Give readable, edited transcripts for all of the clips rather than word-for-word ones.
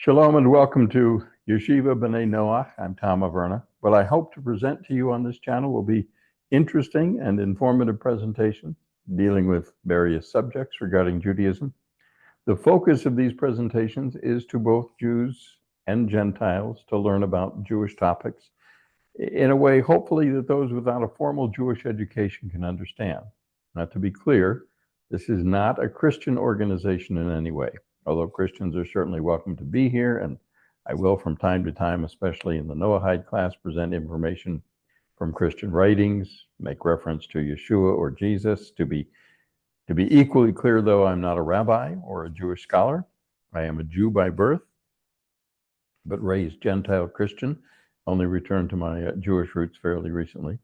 Shalom and welcome to Yeshiva B'nai Noach. I'm Tom Averna. What I hope to present to you on this channel will be interesting and informative presentations dealing with various subjects regarding Judaism. The focus of these presentations is to both Jews and Gentiles to learn about Jewish topics in a way, hopefully, that those without a formal Jewish education can understand. Now, to be clear, this is not a Christian organization in any way. Although Christians are certainly welcome to be here, and I will from time to time, especially in the Noahide class, present information from Christian writings, make reference to Yeshua or Jesus. To be equally clear, though, I'm not a rabbi or a Jewish scholar. I am a Jew by birth, but raised Gentile Christian, only returned to my Jewish roots fairly recently.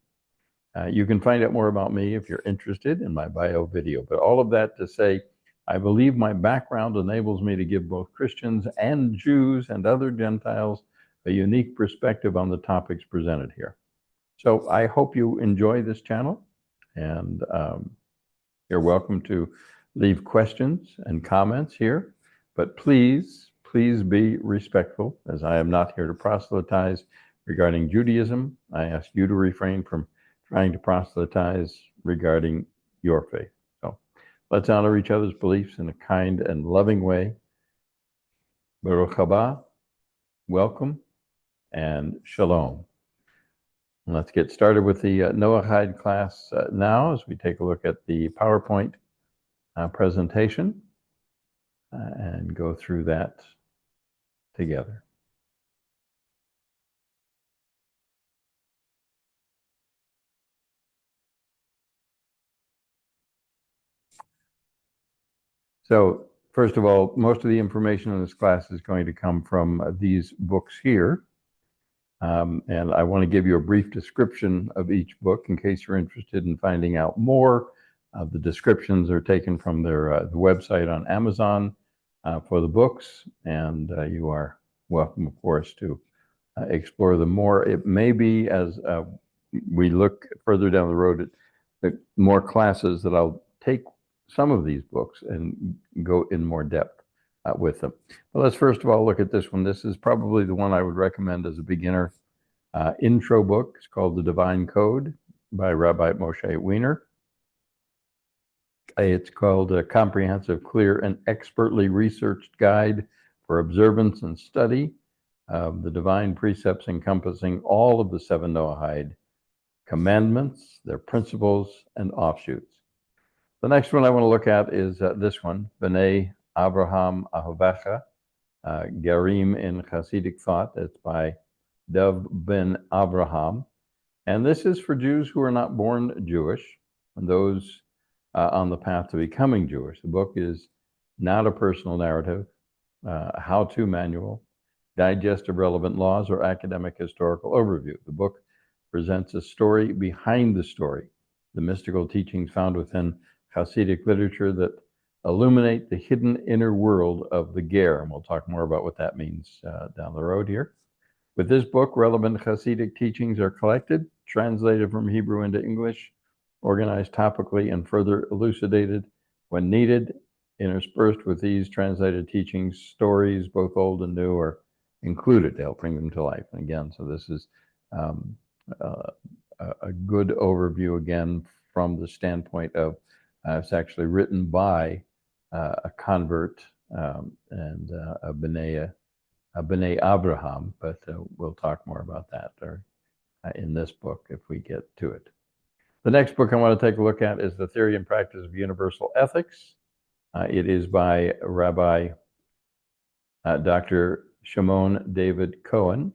You can find out more about me if you're interested in my bio video, but all of that to say, I believe my background enables me to give both Christians and Jews and other Gentiles a unique perspective on the topics presented here. So I hope you enjoy this channel, and you're welcome to leave questions and comments here, but please be respectful, as I am not here to proselytize regarding Judaism. I ask you to refrain from trying to proselytize regarding your faith. Let's honor each other's beliefs in a kind and loving way. Baruch haba, welcome, and shalom. And let's get started with the Noahide class now as we take a look at the PowerPoint presentation and go through that together. So first of all, most of the information in this class is going to come from these books here. And I want to give you a brief description of each book in case you're interested in finding out more. The descriptions are taken from their the website on Amazon for the books, and you are welcome, of course, to explore them more. It may be, as we look further down the road at more classes, that I'll take some of these books and go in more depth with them. But let's first of all look at this one. This is probably the one I would recommend as a beginner intro book. It's called The Divine Code by Rabbi Moshe Weiner. It's called A Comprehensive, Clear, and Expertly Researched Guide for Observance and Study of the Divine Precepts encompassing all of the 7 Noahide commandments, their principles, and offshoots. The next one I want to look at is this one, B'nai Avraham Ahovecha, Gerim in Hasidic Thought. It's by Dov ben Avraham. And this is for Jews who are not born Jewish and those on the path to becoming Jewish. The book is not a personal narrative, a how-to manual, digest of relevant laws, or academic historical overview. The book presents a story behind the story, the mystical teachings found within Hasidic literature that illuminate the hidden inner world of the Ger, and we'll talk more about what that means down the road here. With this book, relevant Hasidic teachings are collected, translated from Hebrew into English, organized topically, and further elucidated when needed. Interspersed with these translated teachings, stories, both old and new, are included to help bring them to life. And again, so this is a good overview, again, from the standpoint of it's actually written by a convert and a B'nai Abraham, but we'll talk more about that in this book if we get to it. The next book I want to take a look at is The Theory and Practice of Universal Ethics. It is by Rabbi Dr. Shimon David Cohen.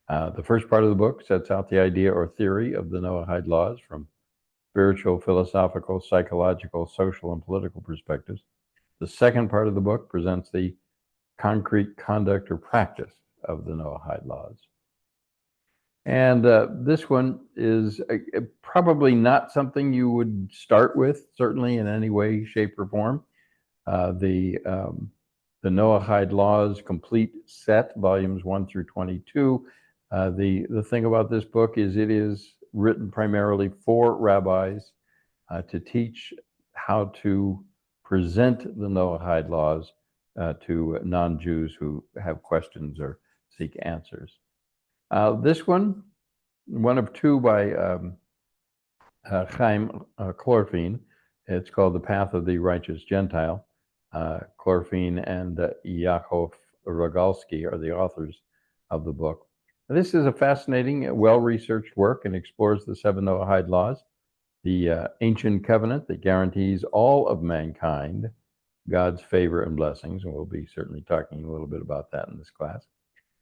The first part of the book sets out the idea or theory of the Noahide laws from spiritual, philosophical, psychological, social, and political perspectives. The second part of the book presents the concrete conduct or practice of the Noahide laws. And this one is probably not something you would start with, certainly in any way, shape, or form. The Noahide Laws complete set, volumes 1 through 22. The thing about this book is it is written primarily for rabbis to teach how to present the Noahide laws to non-Jews who have questions or seek answers. This one of two by Chaim Chlorfine. It's called The Path of the Righteous Gentile. Chlorfine and Yaakov Rogalski are the authors of the book. This is a fascinating, well-researched work and explores the 7 Noahide laws, the ancient covenant that guarantees all of mankind God's favor and blessings, and we'll be certainly talking a little bit about that in this class.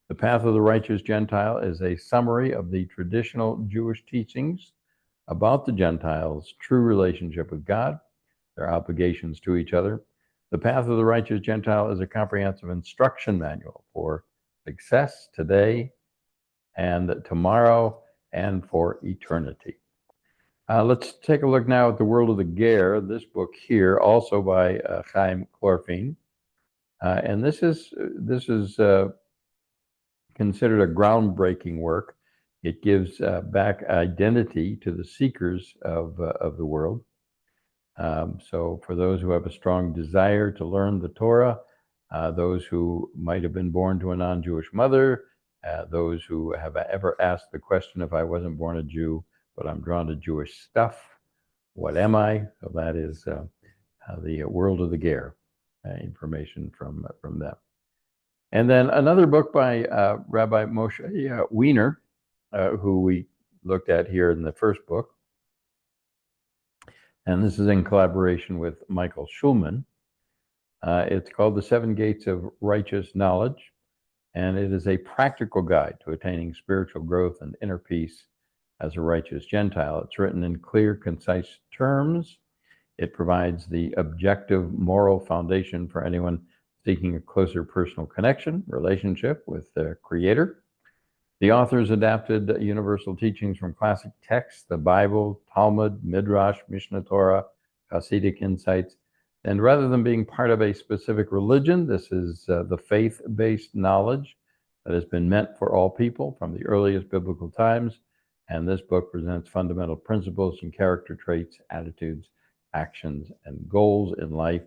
The Path of the Righteous Gentile is a summary of the traditional Jewish teachings about the Gentiles' true relationship with God, their obligations to each other. The Path of the Righteous Gentile is a comprehensive instruction manual for success today and tomorrow and for eternity. Let's take a look now at The World of the Ger, this book here, also by Chaim Chlorfine. And this is considered a groundbreaking work. It gives back identity to the seekers of the world. So for those who have a strong desire to learn the Torah, those who might have been born to a non-Jewish mother, those who have ever asked the question, if I wasn't born a Jew, but I'm drawn to Jewish stuff, what am I? So that is the World of the Ger, information from them. And then another book by Rabbi Moshe Weiner, who we looked at here in the first book. And this is in collaboration with Michael Schulman. It's called The 7 Gates of Righteous Knowledge, and it is a practical guide to attaining spiritual growth and inner peace as a righteous Gentile. It's written in clear, concise terms. It provides the objective moral foundation for anyone seeking a closer personal connection, relationship with the Creator. The authors adapted universal teachings from classic texts, the Bible, Talmud, Midrash, Mishnah Torah, Hasidic insights. And rather than being part of a specific religion, this is the faith-based knowledge that has been meant for all people from the earliest biblical times. And this book presents fundamental principles and character traits, attitudes, actions, and goals in life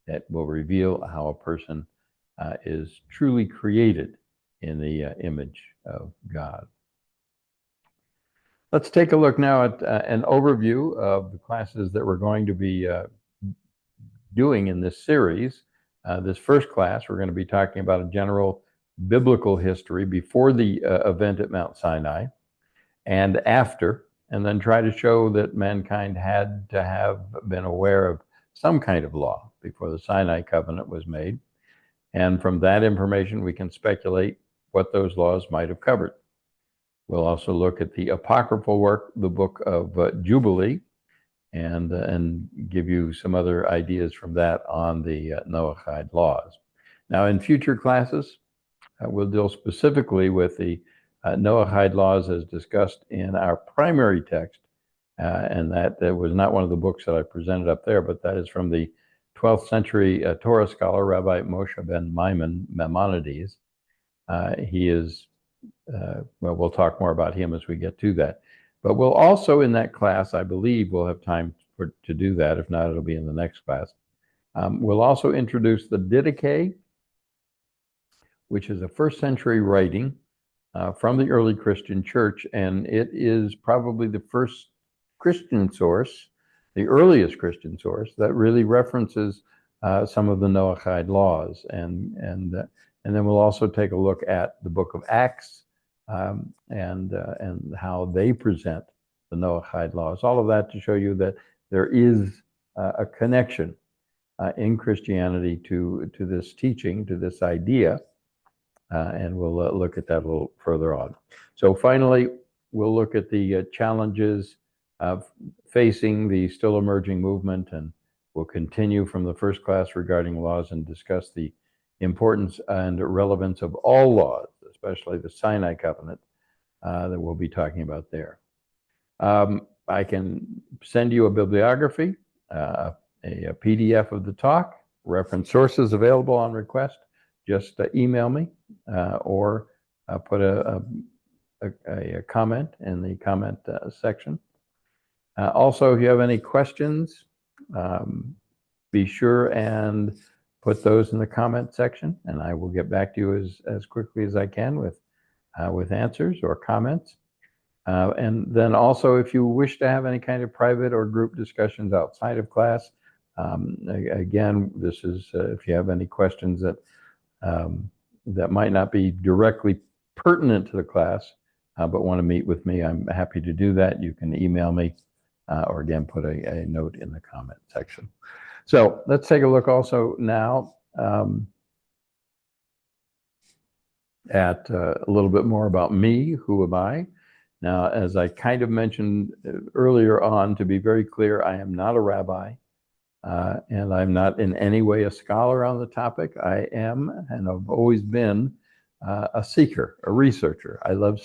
that will reveal how a person is truly created in the image of God. Let's take a look now at an overview of the classes that we're going to be doing in this series. This first class, we're going to be talking about a general biblical history before the event at Mount Sinai and after, and then try to show that mankind had to have been aware of some kind of law before the Sinai Covenant was made. And from that information, we can speculate what those laws might have covered. We'll also look at the apocryphal work, the book of Jubilee, and give you some other ideas from that on the Noahide laws. Now, in future classes, we'll deal specifically with the Noahide laws as discussed in our primary text, and that was not one of the books that I presented up there, but that is from the 12th century Torah scholar, Rabbi Moshe ben Maimonides. He is, well, we'll talk more about him as we get to that. But we'll also, in that class, I believe we'll have time to do that. If not, it'll be in the next class. We'll also introduce the Didache, which is a first century writing from the early Christian church, and it is probably the first Christian source, the earliest Christian source, that really references some of the Noahide laws. And then we'll also take a look at the book of Acts and how they present the Noahide laws. All of that to show you that there is a connection in Christianity to this teaching, to this idea, and we'll look at that a little further on. So finally, we'll look at the challenges of facing the still emerging movement, and we'll continue from the first class regarding laws and discuss the importance and relevance of all laws, especially the Sinai Covenant that we'll be talking about there. I can send you a bibliography, a PDF of the talk, reference sources available on request. Just email me or put a comment in the comment section. Also, if you have any questions, be sure and put those in the comment section, and I will get back to you as quickly as I can with answers or comments. And then also, if you wish to have any kind of private or group discussions outside of class, again, this is if you have any questions that might not be directly pertinent to the class, but want to meet with me, I'm happy to do that. You can email me or again, put a note in the comment section. So let's take a look also now at a little bit more about me. Who am I? Now, as I kind of mentioned earlier on, to be very clear, I am not a rabbi, and I'm not in any way a scholar on the topic. I am, and I've always been, a seeker, a researcher. I love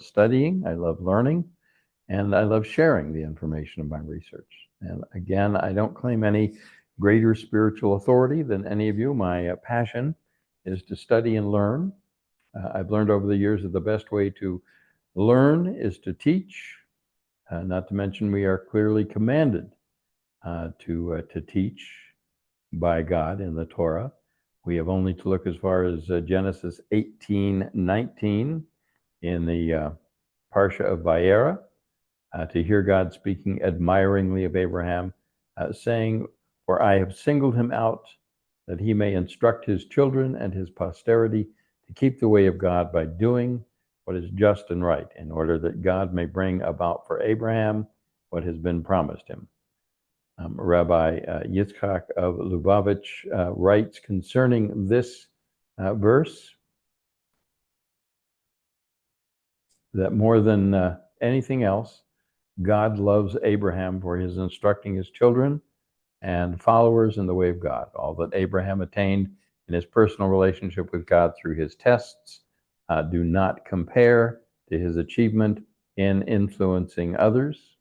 studying, I love learning, and I love sharing the information of my research. And again, I don't claim any greater spiritual authority than any of you. My passion is to study and learn. I've learned over the years that the best way to learn is to teach, not to mention we are clearly commanded to teach by God in the Torah. We have only to look as far as Genesis 18:19 in the Parsha of Vayera to hear God speaking admiringly of Abraham, saying, "For I have singled him out that he may instruct his children and his posterity to keep the way of God by doing what is just and right, in order that God may bring about for Abraham what has been promised him." Rabbi Yitzchak of Lubavitch writes concerning this verse that more than anything else, God loves Abraham for his instructing his children and followers in the way of God. All that Abraham attained in his personal relationship with God through his tests do not compare to his achievement in influencing others.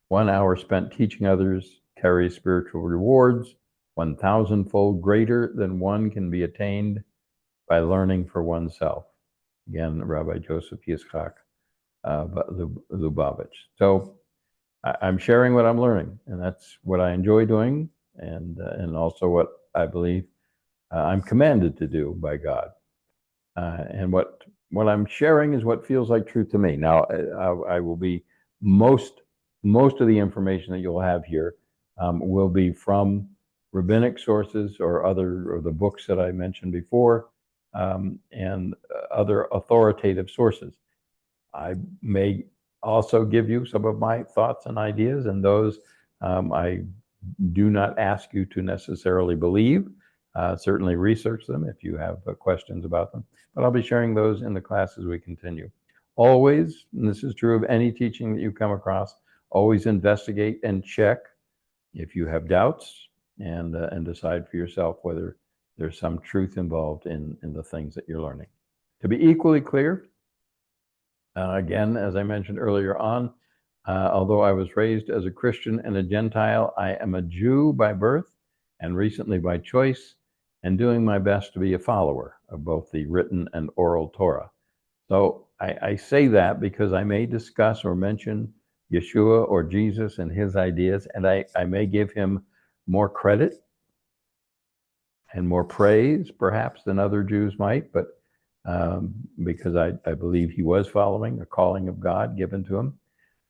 1 hour spent teaching others carries spiritual rewards 1,000-fold greater than one can be attained by learning for oneself. Again, Rabbi Joseph Yitzchak Lubavitch. So I'm sharing what I'm learning, and that's what I enjoy doing, and also what I believe I'm commanded to do by God. And what I'm sharing is what feels like truth to me. Now, I will be most of the information that you'll have here will be from rabbinic sources or the books that I mentioned before, and other authoritative sources. I may also give you some of my thoughts and ideas, and those I do not ask you to necessarily believe. Certainly research them if you have questions about them, but I'll be sharing those in the class as we continue. Always, and this is true of any teaching that you come across, always investigate and check if you have doubts, and decide for yourself whether there's some truth involved in the things that you're learning. To be equally clear, again, as I mentioned earlier on, although I was raised as a Christian and a Gentile, I am a Jew by birth and recently by choice, and doing my best to be a follower of both the written and oral Torah. So I say that because I may discuss or mention Yeshua or Jesus and his ideas, and I may give him more credit and more praise, perhaps, than other Jews might, but because I believe he was following a calling of God given to him.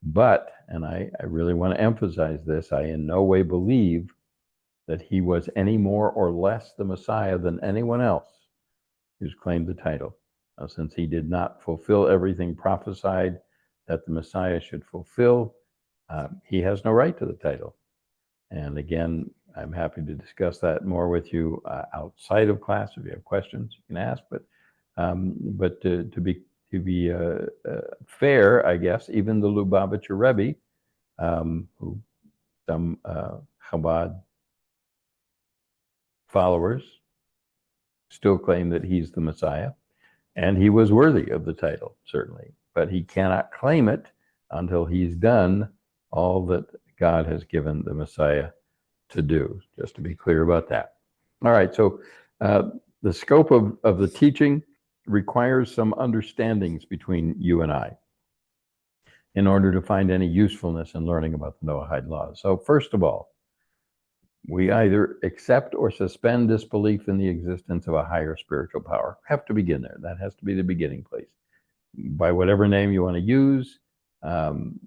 But, and I really want to emphasize this, I in no way believe that he was any more or less the Messiah than anyone else who's claimed the title. Since he did not fulfill everything prophesied that the Messiah should fulfill, he has no right to the title. And again, I'm happy to discuss that more with you outside of class. If you have questions, you can ask. But to be fair, I guess, even the Lubavitcher Rebbe, who some Chabad followers still claim that he's the Messiah, and he was worthy of the title, certainly, but he cannot claim it until he's done all that God has given the Messiah to do, just to be clear about that. All right, so the scope of the teaching requires some understandings between you and I in order to find any usefulness in learning about the Noahide laws. So first of all, We either accept or suspend disbelief in the existence of a higher spiritual power. Have to begin there. That has to be the beginning place. By whatever name you want to use,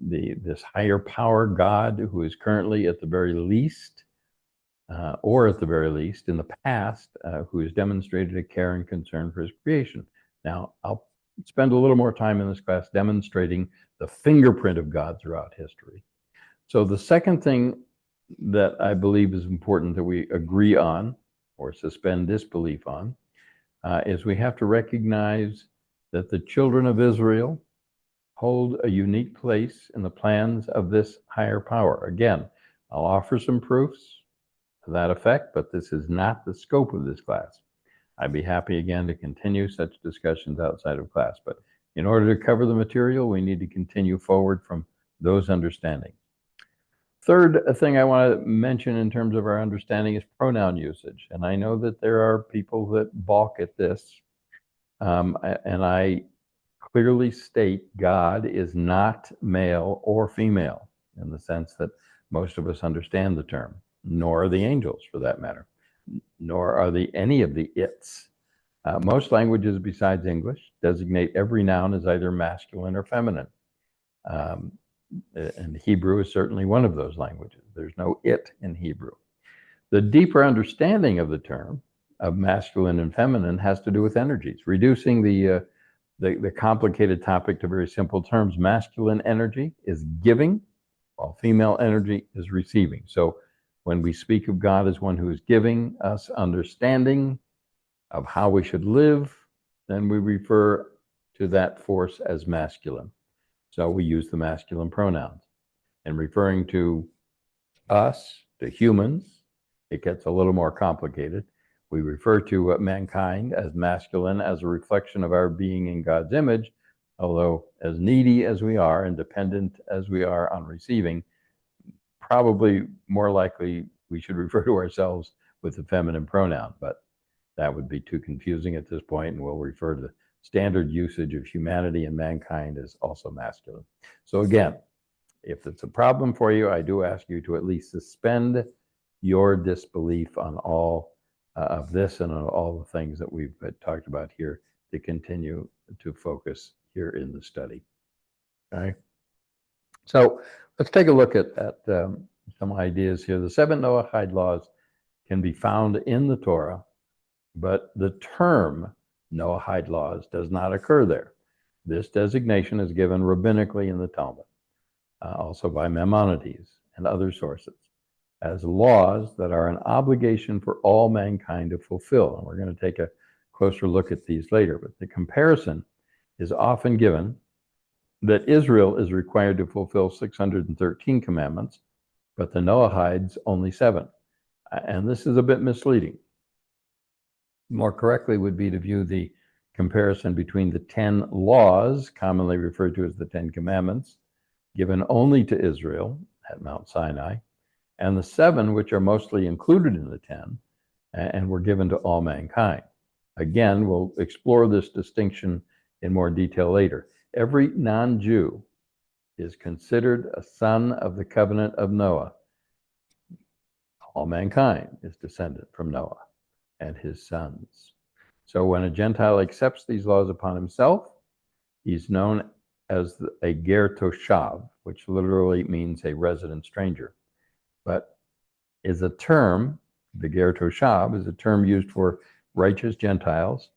this higher power, God, who is currently at the very least, or at the very least in the past, who has demonstrated a care and concern for his creation. Now, I'll spend a little more time in this class demonstrating the fingerprint of God throughout history. So the second thing that I believe is important that we agree on or suspend disbelief on is we have to recognize that the children of Israel hold a unique place in the plans of this higher power. Again, I'll offer some proofs to that effect, but this is not the scope of this class. I'd be happy again to continue such discussions outside of class, but in order to cover the material, we need to continue forward from those understandings. Third thing I want to mention in terms of our understanding is pronoun usage. And I know that there are people that balk at this. And I clearly state God is not male or female in the sense that most of us understand the term, nor are the angels for that matter, nor are any of the its. Most languages besides English designate every noun as either masculine or feminine. And Hebrew is certainly one of those languages. There's no it in Hebrew. The deeper understanding of the term of masculine and feminine has to do with energies, reducing the complicated topic to very simple terms. Masculine energy is giving, while female energy is receiving. So when we speak of God as one who is giving us understanding of how we should live, then we refer to that force as masculine. So we use the masculine pronouns. And referring to us, to humans, it gets a little more complicated. We refer to mankind as masculine as a reflection of our being in God's image, although as needy as we are and dependent as we are on receiving, probably more likely we should refer to ourselves with the feminine pronoun, but that would be too confusing at this point, and we'll refer to the standard usage of humanity and mankind as also masculine. So again, if it's a problem for you, I do ask you to at least suspend your disbelief on all of this and on all the things that we've talked about here to continue to focus here in the study. Okay. So let's take a look at some ideas here. The 7 Noahide laws can be found in the Torah, but the term Noahide laws does not occur there. This designation is given rabbinically in the Talmud, also by Maimonides and other sources, as laws that are an obligation for all mankind to fulfill. And we're going to take a closer look at these later, but the comparison is often given that Israel is required to fulfill 613 commandments, but the Noahides only 7. And this is a bit misleading. More correctly would be to view the comparison between the 10 laws, commonly referred to as the 10 commandments, given only to Israel at Mount Sinai, and the 7, which are mostly included in the 10, and were given to all mankind. Again, we'll explore this distinction in more detail later. Every non-Jew is considered a son of the covenant of Noah. All mankind is descended from Noah and his sons. So when a Gentile accepts these laws upon himself, he's known as a ger toshav, which literally means a resident stranger, but is a term, the ger toshav is a term used for righteous Gentiles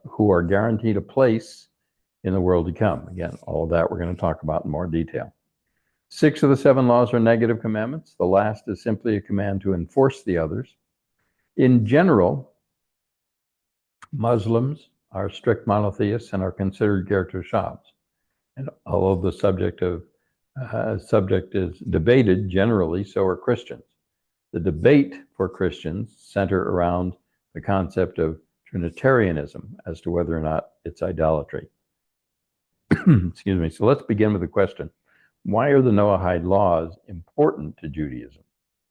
who are guaranteed a place in the world to come. Again, all of that we're going to talk about in more detail. 6 of the 7 laws are negative commandments. The last is simply a command to enforce the others. In general, Muslims are strict monotheists and are considered ger toshavs. And although the subject is debated, generally so are Christians. The debate for Christians center around the concept of Trinitarianism as to whether or not it's idolatry. Excuse me. So let's begin with the question: why are the Noahide laws important to Judaism?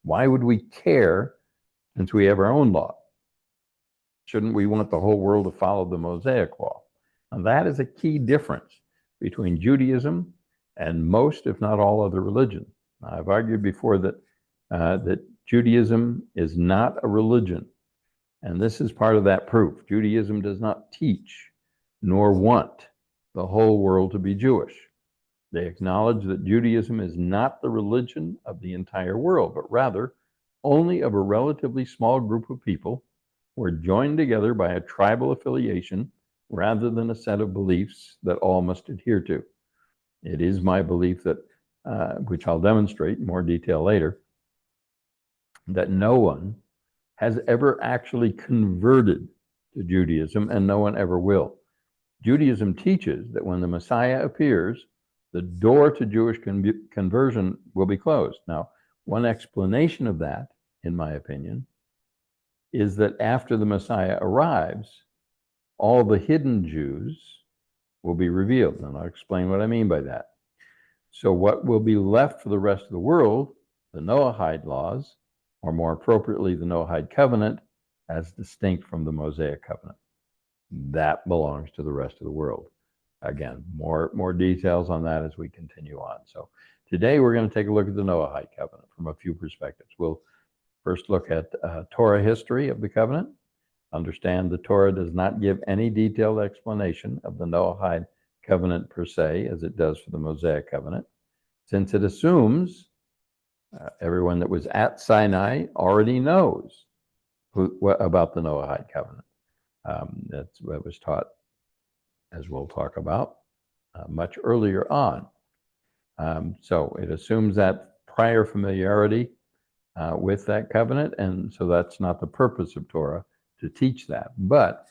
Why would we care since we have our own law? Shouldn't we want the whole world to follow the Mosaic law? And that is a key difference between Judaism and most, if not all, other religions. I've argued before that Judaism is not a religion, and this is part of that proof. Judaism does not teach nor want the whole world to be Jewish. They acknowledge that Judaism is not the religion of the entire world, but rather only of a relatively small group of people who are joined together by a tribal affiliation rather than a set of beliefs that all must adhere to. It is my belief that, which I'll demonstrate in more detail later, that no one has ever actually converted to Judaism, and no one ever will. Judaism teaches that when the Messiah appears, the door to Jewish conversion will be closed. Now, one explanation of that, in my opinion, is that after the Messiah arrives, all the hidden Jews will be revealed. And I'll explain what I mean by that. So what will be left for the rest of the world, the Noahide laws, or more appropriately, the Noahide Covenant, as distinct from the Mosaic Covenant. That belongs to the rest of the world. Again, more details on that as we continue on. So today we're going to take a look at the Noahide Covenant from a few perspectives. We'll first look at Torah history of the covenant. Understand the Torah does not give any detailed explanation of the Noahide Covenant per se, as it does for the Mosaic Covenant, since it assumes everyone that was at Sinai already knows about the Noahide Covenant. That's what was taught, as we'll talk about, much earlier on. So it assumes that prior familiarity with that covenant, and so that's not the purpose of Torah to teach that. But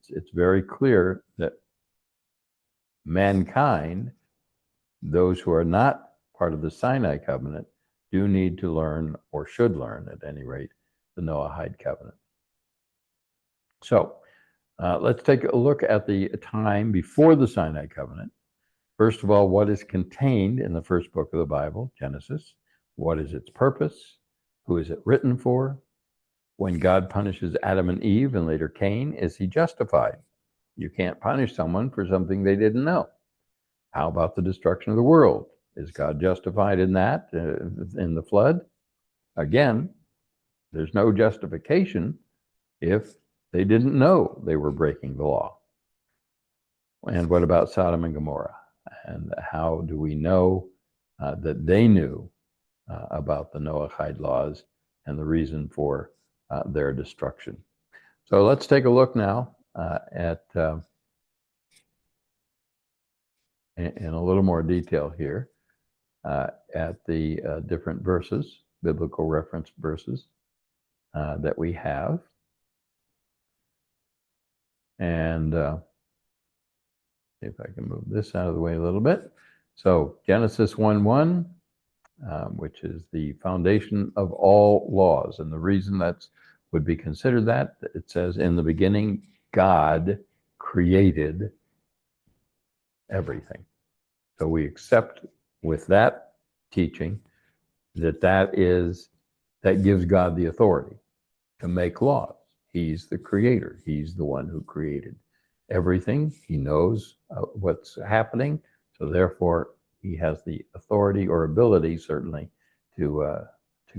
it's very clear that mankind, those who are not part of the Sinai covenant, do need to learn, or should learn at any rate, the Noahide Covenant. So let's take a look at the time before the Sinai Covenant. First of all, what is contained in the first book of the Bible, Genesis? What is its purpose? Who is it written for? When God punishes Adam and Eve and later Cain, is he justified? You can't punish someone for something they didn't know. How about the destruction of the world? Is God justified in that, in the flood? Again, there's no justification if they didn't know they were breaking the law. And what about Sodom and Gomorrah? And how do we know that they knew about the Noahide laws and the reason for their destruction? So let's take a look now at in a little more detail here at the different verses, biblical reference verses that we have. And see if I can move this out of the way a little bit. So Genesis 1:1, which is the foundation of all laws. And the reason that would be considered that, it says, in the beginning, God created everything. So we accept with that teaching that gives God the authority to make laws. He's the creator. He's the one who created everything. He knows what's happening. So therefore, he has the authority or ability, certainly, to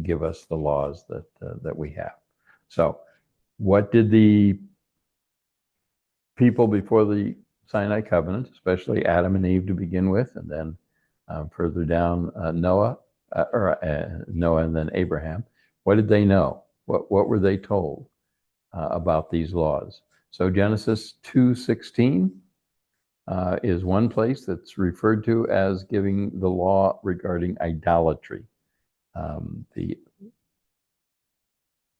give us the laws that we have. So what did the people before the Sinai covenant, especially Adam and Eve to begin with, and then further down Noah and then Abraham, what did they know? What were they told about these laws? So Genesis 2:16 is one place that's referred to as giving the law regarding idolatry.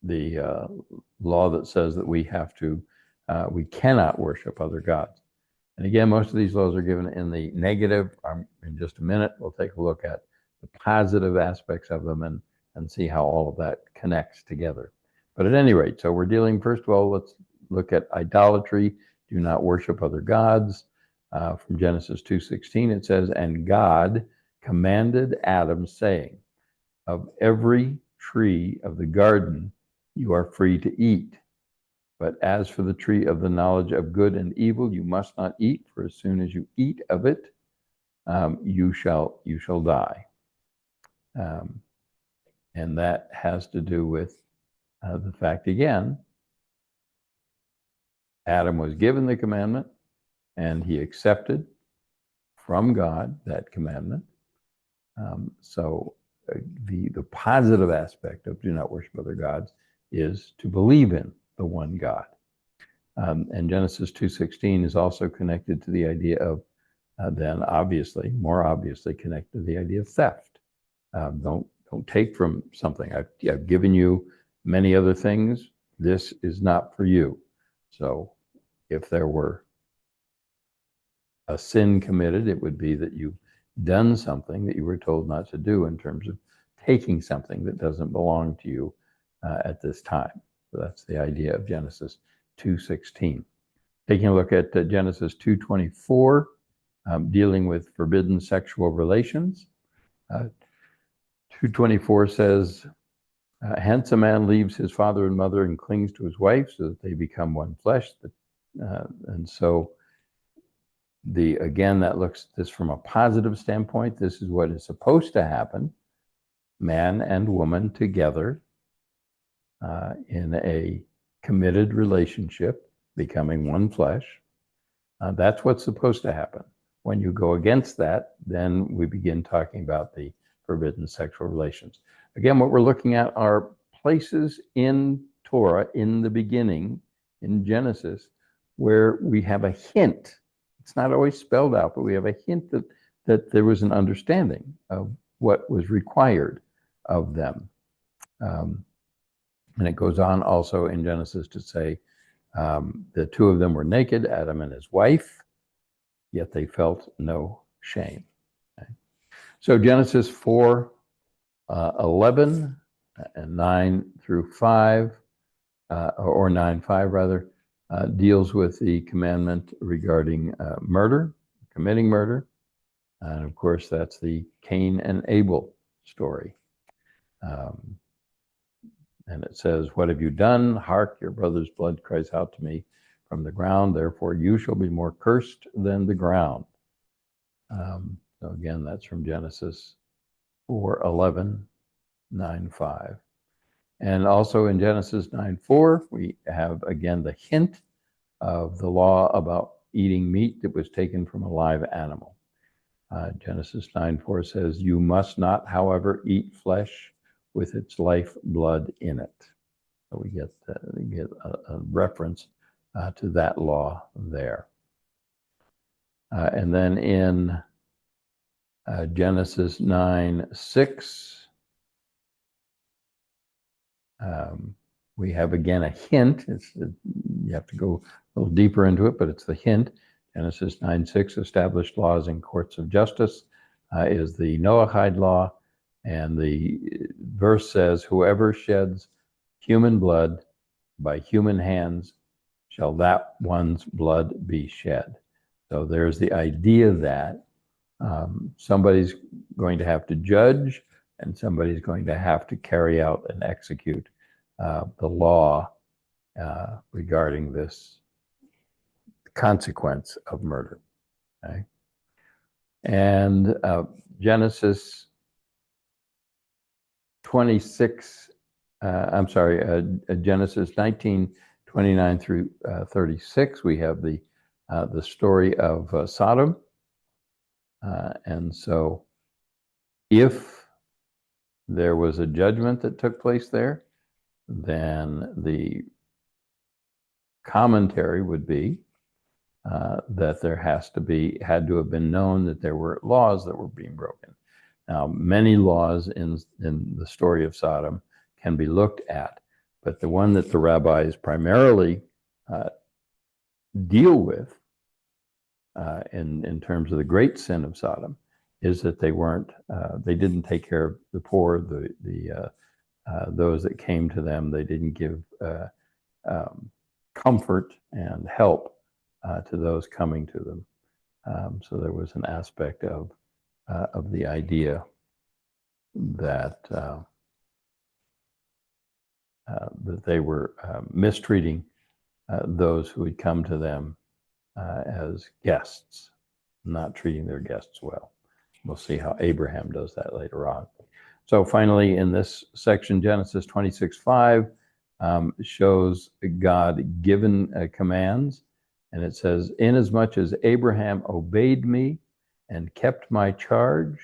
The law that says that we cannot worship other gods. And again, most of these laws are given in the negative. In just a minute, we'll take a look at the positive aspects of them and see how all of that connects together. But at any rate, so we're dealing, first of all, let's look at idolatry. Do not worship other gods. From Genesis 2:16, it says, and God commanded Adam, saying, of every tree of the garden you are free to eat. But as for the tree of the knowledge of good and evil, you must not eat, for as soon as you eat of it, you shall die. And that has to do with the fact, again, Adam was given the commandment and he accepted from God that commandment. So the positive aspect of do not worship other gods is to believe in the one God. And Genesis 2:16 is also connected to the idea of, then obviously, more obviously connected to the idea of theft. Don't take from something. I've given you many other things. This is not for you. So if there were a sin committed, it would be that you've done something that you were told not to do in terms of taking something that doesn't belong to you at this time. So that's the idea of Genesis 2:16. Taking a look at Genesis 2:24, dealing with forbidden sexual relations. 2:24 says, hence a man leaves his father and mother and clings to his wife so that they become one flesh. And so again, that looks at this from a positive standpoint. This is what is supposed to happen. Man and woman together in a committed relationship, becoming one flesh. That's what's supposed to happen. When you go against that, then we begin talking about the forbidden sexual relations. Again, what we're looking at are places in Torah, in the beginning, in Genesis, where we have a hint. It's not always spelled out, but we have a hint that there was an understanding of what was required of them. And it goes on also in Genesis to say the two of them were naked, Adam and his wife, yet they felt no shame. Okay? So Genesis 4:11 and 9-5, or 9:5 rather, deals with the commandment regarding murder, committing murder. And of course, that's the Cain and Abel story. And it says, what have you done? Hark, your brother's blood cries out to me from the ground. Therefore, you shall be more cursed than the ground. So again, that's from Genesis 4:11, 9:5. And also in Genesis 9:4, we have again the hint of the law about eating meat that was taken from a live animal. Genesis 9:4 says, you must not, however, eat flesh with its life blood in it. So we get a reference to that law there. And then in Genesis 9:6, we have again a hint. You have to go a little deeper into it, but it's the hint. Genesis 9:6, established laws in courts of justice, is the Noahide law. And the verse says, whoever sheds human blood by human hands, shall that one's blood be shed. So there's the idea that somebody's going to have to judge and somebody's going to have to carry out and execute the law regarding this consequence of murder. Okay? And Genesis 26, Genesis 19:29-36, we have the story of Sodom. And so if there was a judgment that took place there, then the commentary would be that there had to have been known that there were laws that were being broken. Now, many laws in the story of Sodom can be looked at, but the one that the rabbis primarily deal with in terms of the great sin of Sodom is that they didn't take care of the poor, those that came to them. They didn't give comfort and help to those coming to them. So there was an aspect of the idea that that they were mistreating those who had come to them as guests, not treating their guests well. We'll see how Abraham does that later on. So finally, in this section, Genesis 26:5 shows God given commands. And it says, inasmuch as Abraham obeyed me and kept my charge,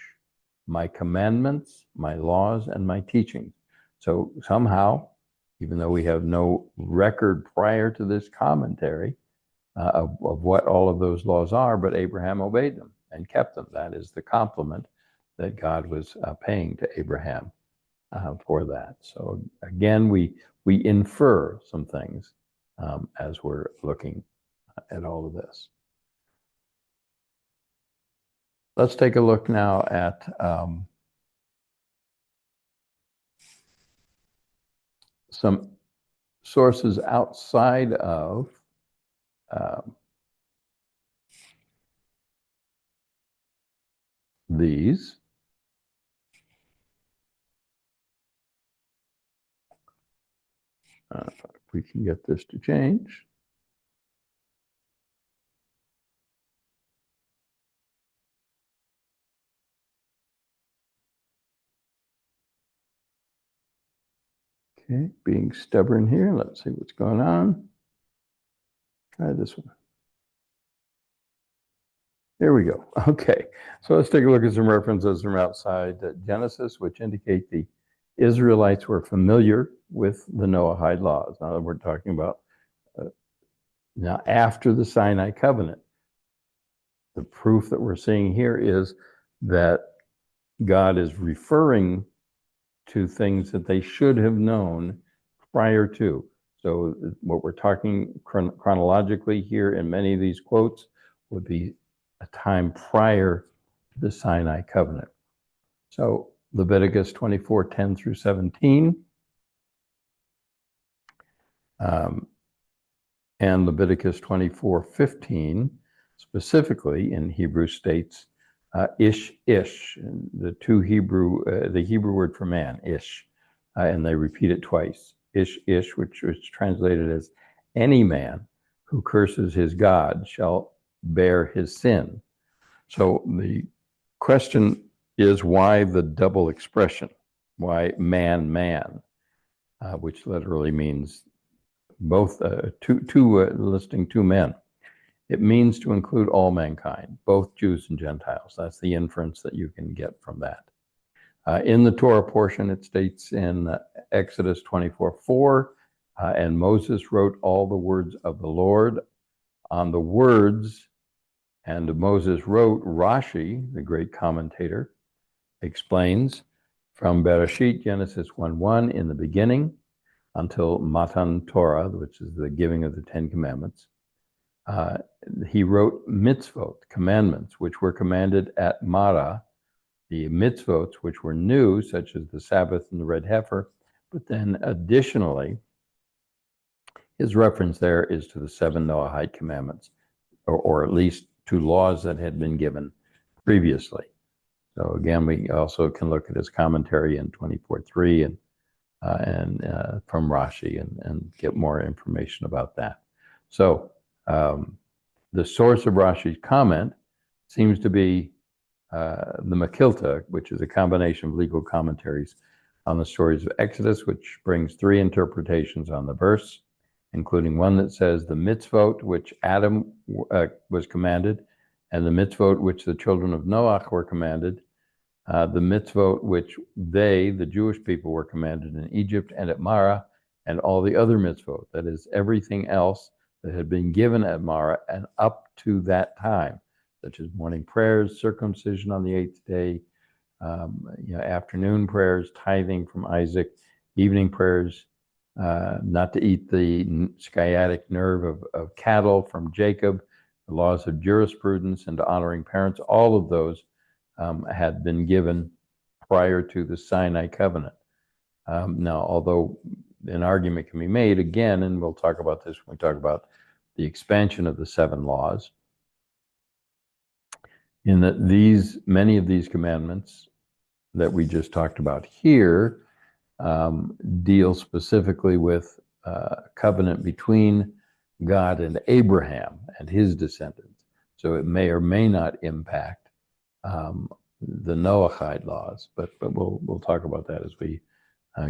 my commandments, my laws, and my teachings. So somehow, even though we have no record prior to this commentary of what all of those laws are, but Abraham obeyed them and kept them. That is the compliment that God was paying to Abraham for that. So again, we infer some things as we're looking at all of this. Let's take a look now at some sources outside of these. If we can get this to change. Okay, being stubborn here. Let's see what's going on. Try this one. There we go. Okay, so let's take a look at some references from outside Genesis, which indicate the Israelites were familiar with the Noahide laws. Now we're talking about now after the Sinai Covenant. The proof that we're seeing here is that God is referring to things that they should have known prior to. So what we're talking chronologically here in many of these quotes would be a time prior to the Sinai Covenant. So Leviticus 24:10 through 17, and Leviticus 24:15, specifically in Hebrew states ish, the Hebrew word for man, ish, and they repeat it twice. Ish, which is translated as any man who curses his God shall bear his sin. So the question is, why the double expression? Why man, which literally means both listing two men. It means to include all mankind, both Jews and Gentiles. That's the inference that you can get from that. In the Torah portion, it states in Exodus 24:4, and Moses wrote all the words of the Lord on the words, and Moses wrote. Rashi, the great commentator, explains from Bereshit, Genesis 1:1, in the beginning, until Matan Torah, which is the giving of the Ten Commandments. He wrote mitzvot, commandments, which were commanded at Marah, the mitzvot, which were new, such as the Sabbath and the red heifer. But then additionally, his reference there is to the 7 Noahide commandments, or at least to laws that had been given previously. So again, we also can look at his commentary in 24:3 and from Rashi and get more information about that. So the source of Rashi's comment seems to be the Makilta, which is a combination of legal commentaries on the stories of Exodus, which brings 3 interpretations on the verse, including one that says the mitzvot which Adam was commanded, and the mitzvot which the children of Noah were commanded, the mitzvot which they, the Jewish people, were commanded in Egypt and at Marah, and all the other mitzvot, that is, everything else that had been given at Marah and up to that time, such as morning prayers, circumcision on the 8th day, afternoon prayers, tithing from Isaac, evening prayers, not to eat the sciatic nerve of cattle from Jacob, the laws of jurisprudence, and honoring parents. All of those had been given prior to the Sinai Covenant. Now, although an argument can be made again, and we'll talk about this when we talk about the expansion of the 7 laws, in that many of these commandments that we just talked about here deal specifically with covenant between God and Abraham and his descendants. So it may or may not impact the Noahide laws, but we'll talk about that as we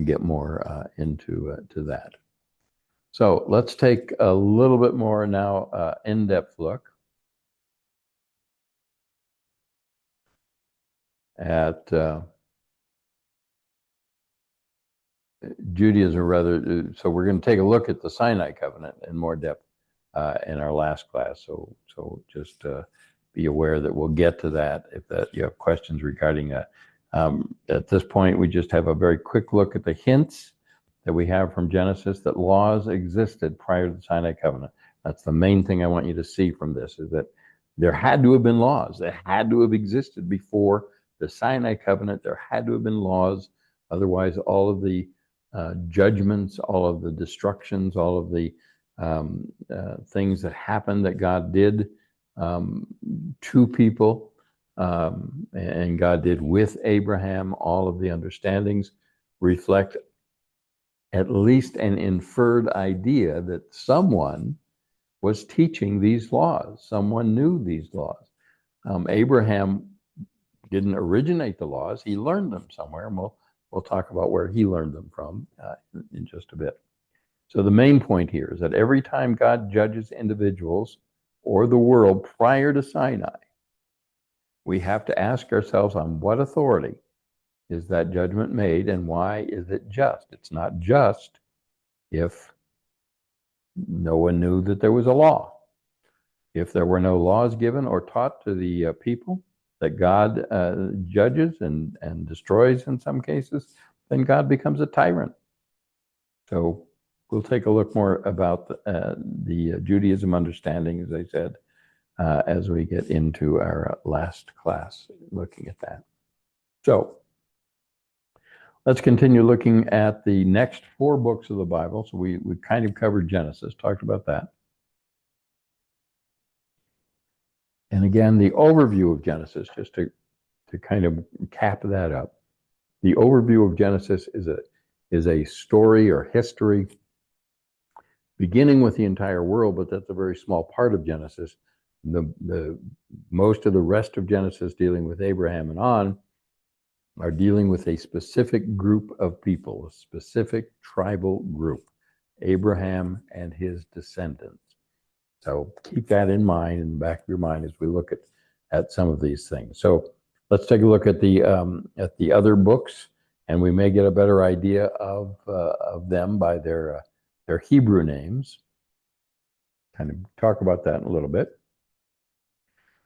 get more into to that. So let's take a little bit more now in-depth look at Judaism, rather. So we're going to take a look at the Sinai Covenant in more depth in our last class. So just be aware that we'll get to that if you have questions regarding that. At this point, we just have a very quick look at the hints that we have from Genesis that laws existed prior to the Sinai Covenant. That's the main thing I want you to see from this, is that there had to have been laws that had to have existed before the Sinai Covenant. There had to have been laws. Otherwise, all of the judgments, all of the destructions, all of the things that happened that God did to people, and God did with Abraham, all of the understandings reflect at least an inferred idea that someone was teaching these laws. Someone knew these laws. Abraham didn't originate the laws. He learned them somewhere, and we'll talk about where he learned them from in just a bit. So the main point here is that every time God judges individuals or the world prior to Sinai, we have to ask ourselves, on what authority is that judgment made, and why is it just? It's not just if no one knew that there was a law. If there were no laws given or taught to the people that God judges and destroys in some cases, then God becomes a tyrant. So we'll take a look more about the Judaism understanding, as I said, as we get into our last class, looking at that. So let's continue looking at the next 4 books of the Bible. So we kind of covered Genesis, talked about that. And again, the overview of Genesis, just to kind of cap that up, the overview of Genesis is a story or history beginning with the entire world, but that's a very small part of Genesis. The most of the rest of Genesis, dealing with Abraham and on, are dealing with a specific group of people, a specific tribal group, Abraham and his descendants. So keep that in mind, in the back of your mind, as we look at some of these things. So let's take a look at the other books, and we may get a better idea of them by their Hebrew names. Kind of talk about that in a little bit.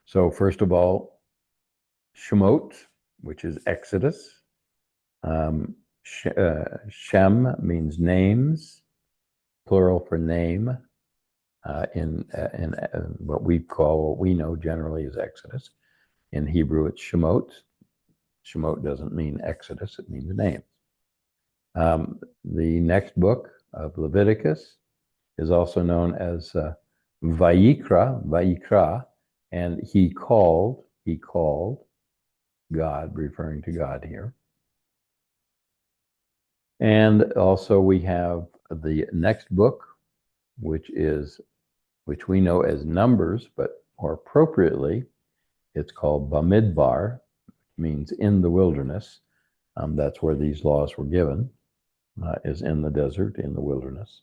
So first of all, Shemot, which is Exodus. Shem means names, plural for name. In what we know generally as Exodus. In Hebrew, it's Shemot. Shemot doesn't mean Exodus, it means names. The next book of Leviticus is also known as Vayikra, and he called God, referring to God here. And also we have the next book, which we know as Numbers, but more appropriately, it's called Bamidbar, which means in the wilderness. That's where these laws were given, is in the desert, in the wilderness.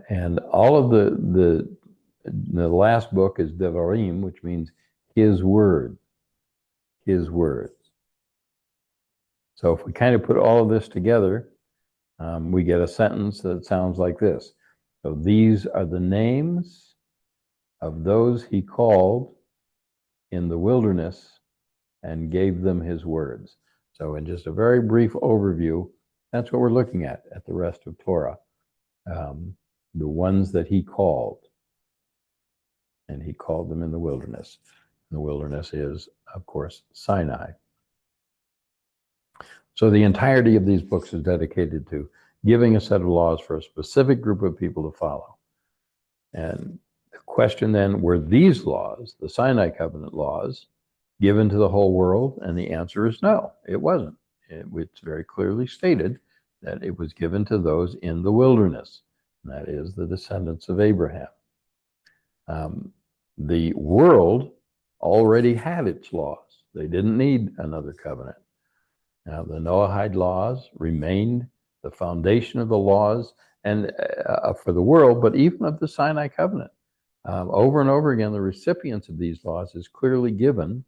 And all of the last book is Devarim, which means his word, his words. So if we kind of put all of this together, we get a sentence that sounds like this. So these are the names of those he called in the wilderness and gave them his words. So in just a very brief overview, that's what we're looking at the rest of Torah. The ones that he called, and he called them in the wilderness. And the wilderness is, of course, Sinai. So the entirety of these books is dedicated to giving a set of laws for a specific group of people to follow. And the question then, were these laws, the Sinai Covenant laws, given to the whole world? And the answer is no, it wasn't. It's very clearly stated that it was given to those in the wilderness, and that is the descendants of Abraham. The world already had its laws. They didn't need another covenant. Now, the Noahide laws remained the foundation of the laws and for the world, but even of the Sinai covenant. Over and over again, the recipients of these laws is clearly given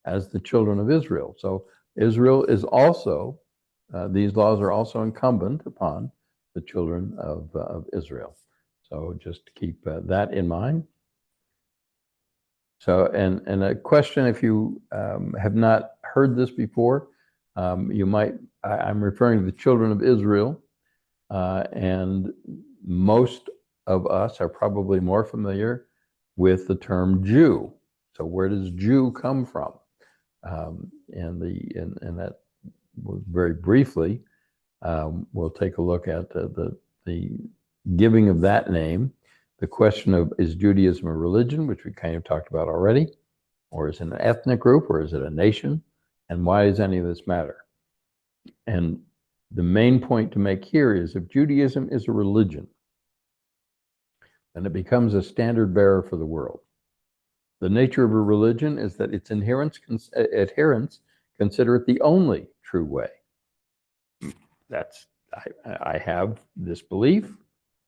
as the children of Israel. So Israel is also, these laws are also incumbent upon the children of Israel. So just keep that in mind. So, and a question, if you have not heard this before, you might, I'm referring to the children of Israel, and most of us are probably more familiar with the term Jew. So where does Jew come from? And that very briefly, we'll take a look at the giving of that name. The question of, is Judaism a religion, which we kind of talked about already, or is it an ethnic group, or is it a nation? And why does any of this matter? And the main point to make here is, if Judaism is a religion, then it becomes a standard bearer for the world. The nature of a religion is that its adherents consider it the only true way. I have this belief.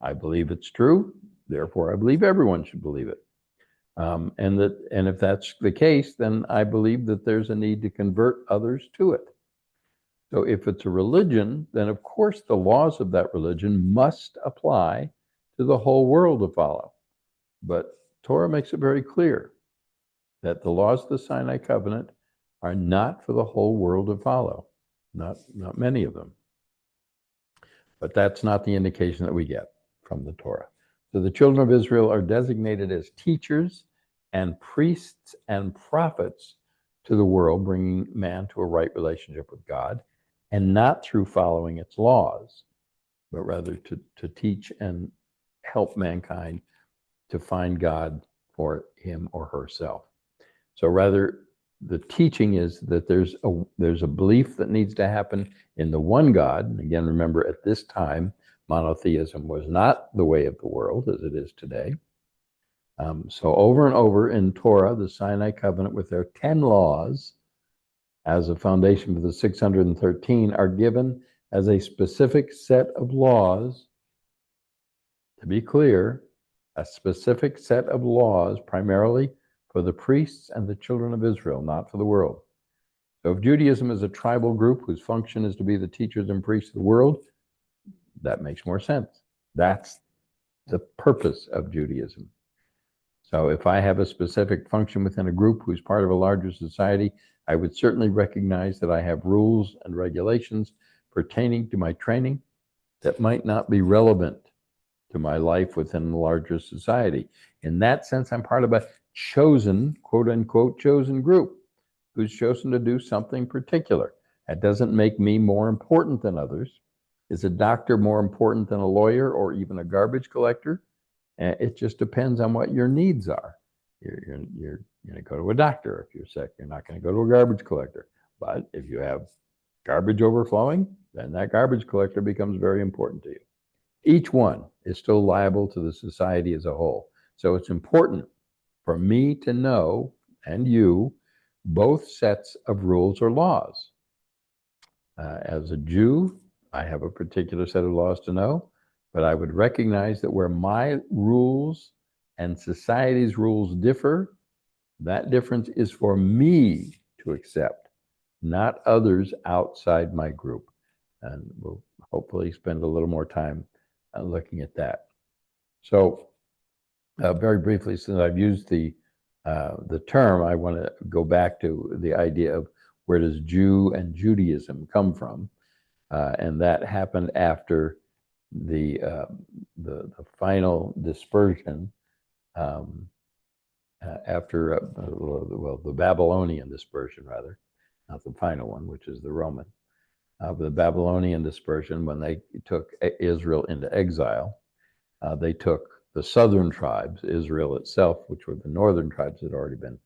I believe it's true. Therefore, I believe everyone should believe it. And if that's the case, then I believe that there's a need to convert others to it. So if it's a religion, then of course the laws of that religion must apply to the whole world to follow. But Torah makes it very clear that the laws of the Sinai covenant are not for the whole world to follow, not many of them. But that's not the indication that we get from the Torah. So the children of Israel are designated as teachers and priests and prophets to the world, bringing man to a right relationship with God, and not through following its laws, but rather to teach and help mankind to find God for him or herself. So rather, the teaching is that there's a belief that needs to happen in the one God. And again, remember, at this time, monotheism was not the way of the world as it is today. So over and over in Torah, the Sinai covenant with their 10 laws as a foundation for the 613 are given as a specific set of laws. To be clear, a specific set of laws primarily for the priests and the children of Israel, not for the world. So if Judaism is a tribal group whose function is to be the teachers and priests of the world, that makes more sense. That's the purpose of Judaism. So if I have a specific function within a group who's part of a larger society, I would certainly recognize that I have rules and regulations pertaining to my training that might not be relevant to my life within the larger society. In that sense, I'm part of a chosen, quote unquote, chosen group who's chosen to do something particular. That doesn't make me more important than others. Is a doctor more important than a lawyer or even a garbage collector? It just depends on what your needs are. You're going to go to a doctor if you're sick. You're not going to go to a garbage collector. But if you have garbage overflowing, then that garbage collector becomes very important to you. Each one is still liable to the society as a whole. So it's important for me to know, and you, both sets of rules or laws. As a Jew, I have a particular set of laws to know, but I would recognize that where my rules and society's rules differ, that difference is for me to accept, not others outside my group. And we'll hopefully spend a little more time looking at that. So very briefly, since I've used the term, I want to go back to the idea of where does Jew and Judaism come from, and that happened after the final dispersion, after the Babylonian dispersion rather, not the final one, which is the Roman. The Babylonian dispersion, when they took Israel into exile, they took the southern tribes, Israel itself, which were the northern tribes that had already been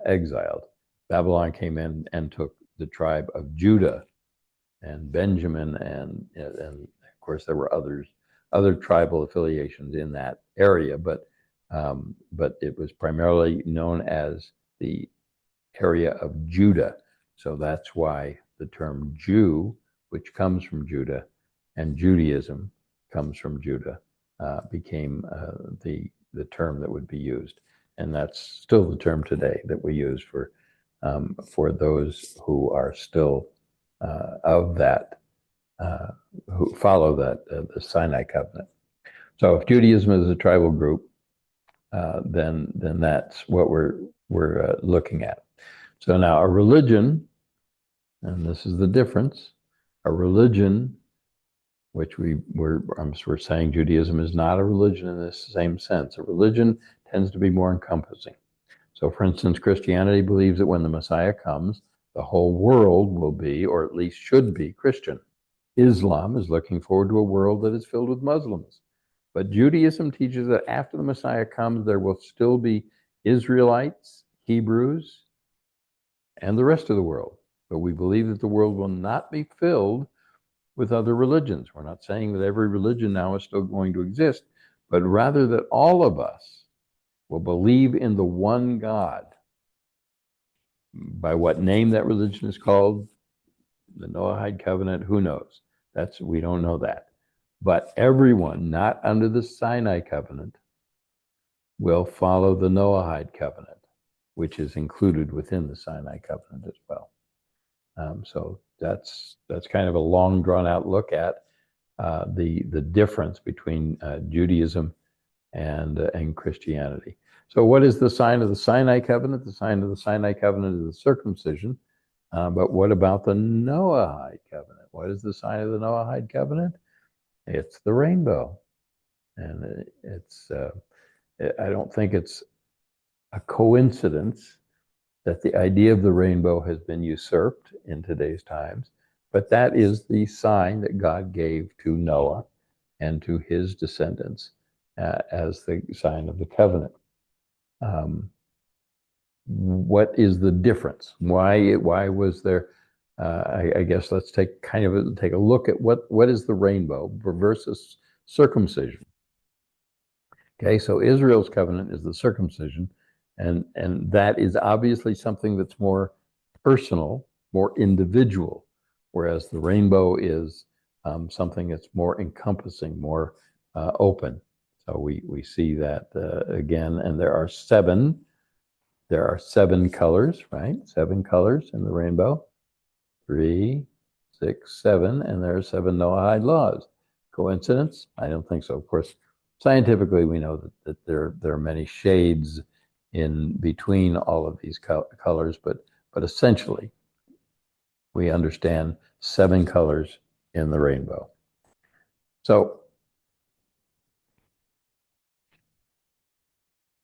exiled. Babylon came in and took the tribe of Judah and Benjamin, and of course there were other tribal affiliations in that area, but it was primarily known as the area of Judah. So that's why the term Jew, which comes from Judah, and Judaism comes from Judah, became the term that would be used. And that's still the term today that we use for those who are still of that, who follow that, the Sinai Covenant. So if Judaism is a tribal group, then that's what we're looking at. So now a religion, and this is the difference, a religion, which we're saying Judaism is not a religion in this same sense. A religion tends to be more encompassing. So for instance, Christianity believes that when the Messiah comes, the whole world will be, or at least should be, Christian. Islam is looking forward to a world that is filled with Muslims. But Judaism teaches that after the Messiah comes, there will still be Israelites, Hebrews, and the rest of the world. But we believe that the world will not be filled with other religions. We're not saying that every religion now is still going to exist, but rather that all of us will believe in the one God. By what name that religion is called, the Noahide Covenant, who knows? We don't know that. But everyone not under the Sinai Covenant will follow the Noahide Covenant, which is included within the Sinai Covenant as well. So that's kind of a long, drawn-out look at the difference between Judaism and Christianity. So what is the sign of the Sinai Covenant? The sign of the Sinai Covenant is the circumcision. But what about the Noahide Covenant? What is the sign of the Noahide Covenant? It's the rainbow. And I don't think it's a coincidence that the idea of the rainbow has been usurped in today's times, but that is the sign that God gave to Noah and to his descendants as the sign of the covenant. What is the difference? Why was there? I guess let's take a look at what is the rainbow versus circumcision. Okay, so Israel's covenant is the circumcision, and that is obviously something that's more personal, more individual, whereas the rainbow is something that's more encompassing, more open. So we see that again, and there are seven colors, right? 7 colors in the rainbow. 3, 6, 7, and there are 7 Noahide laws. Coincidence? I don't think so. Of course, scientifically, we know that there are many shades in between all of these colors, but essentially, we understand 7 colors in the rainbow. So,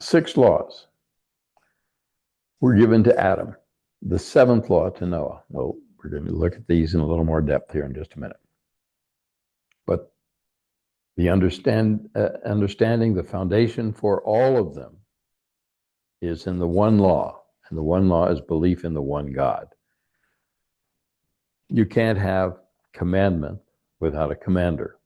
6 laws were given to Adam. The 7th law to Noah. Well, we're going to look at these in a little more depth here in just a minute. But the understanding, the foundation for all of them is in the one law, and the one law is belief in the one God. You can't have commandment without a commander.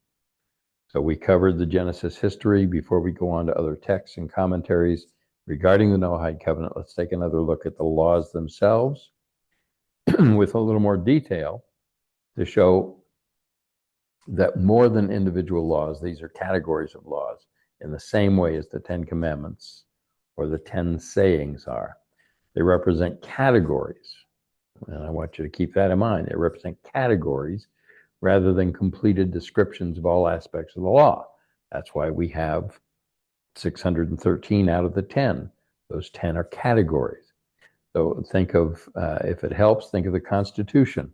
So we covered the Genesis history before we go on to other texts and commentaries regarding the Noahide Covenant. Let's take another look at the laws themselves with a little more detail to show that more than individual laws, these are categories of laws in the same way as the 10 Commandments or the 10 sayings are. They represent categories, and I want you to keep that in mind. They represent categories rather than completed descriptions of all aspects of the law. That's why we have 613 out of the 10. Those 10 are categories. So think of, if it helps, think of the Constitution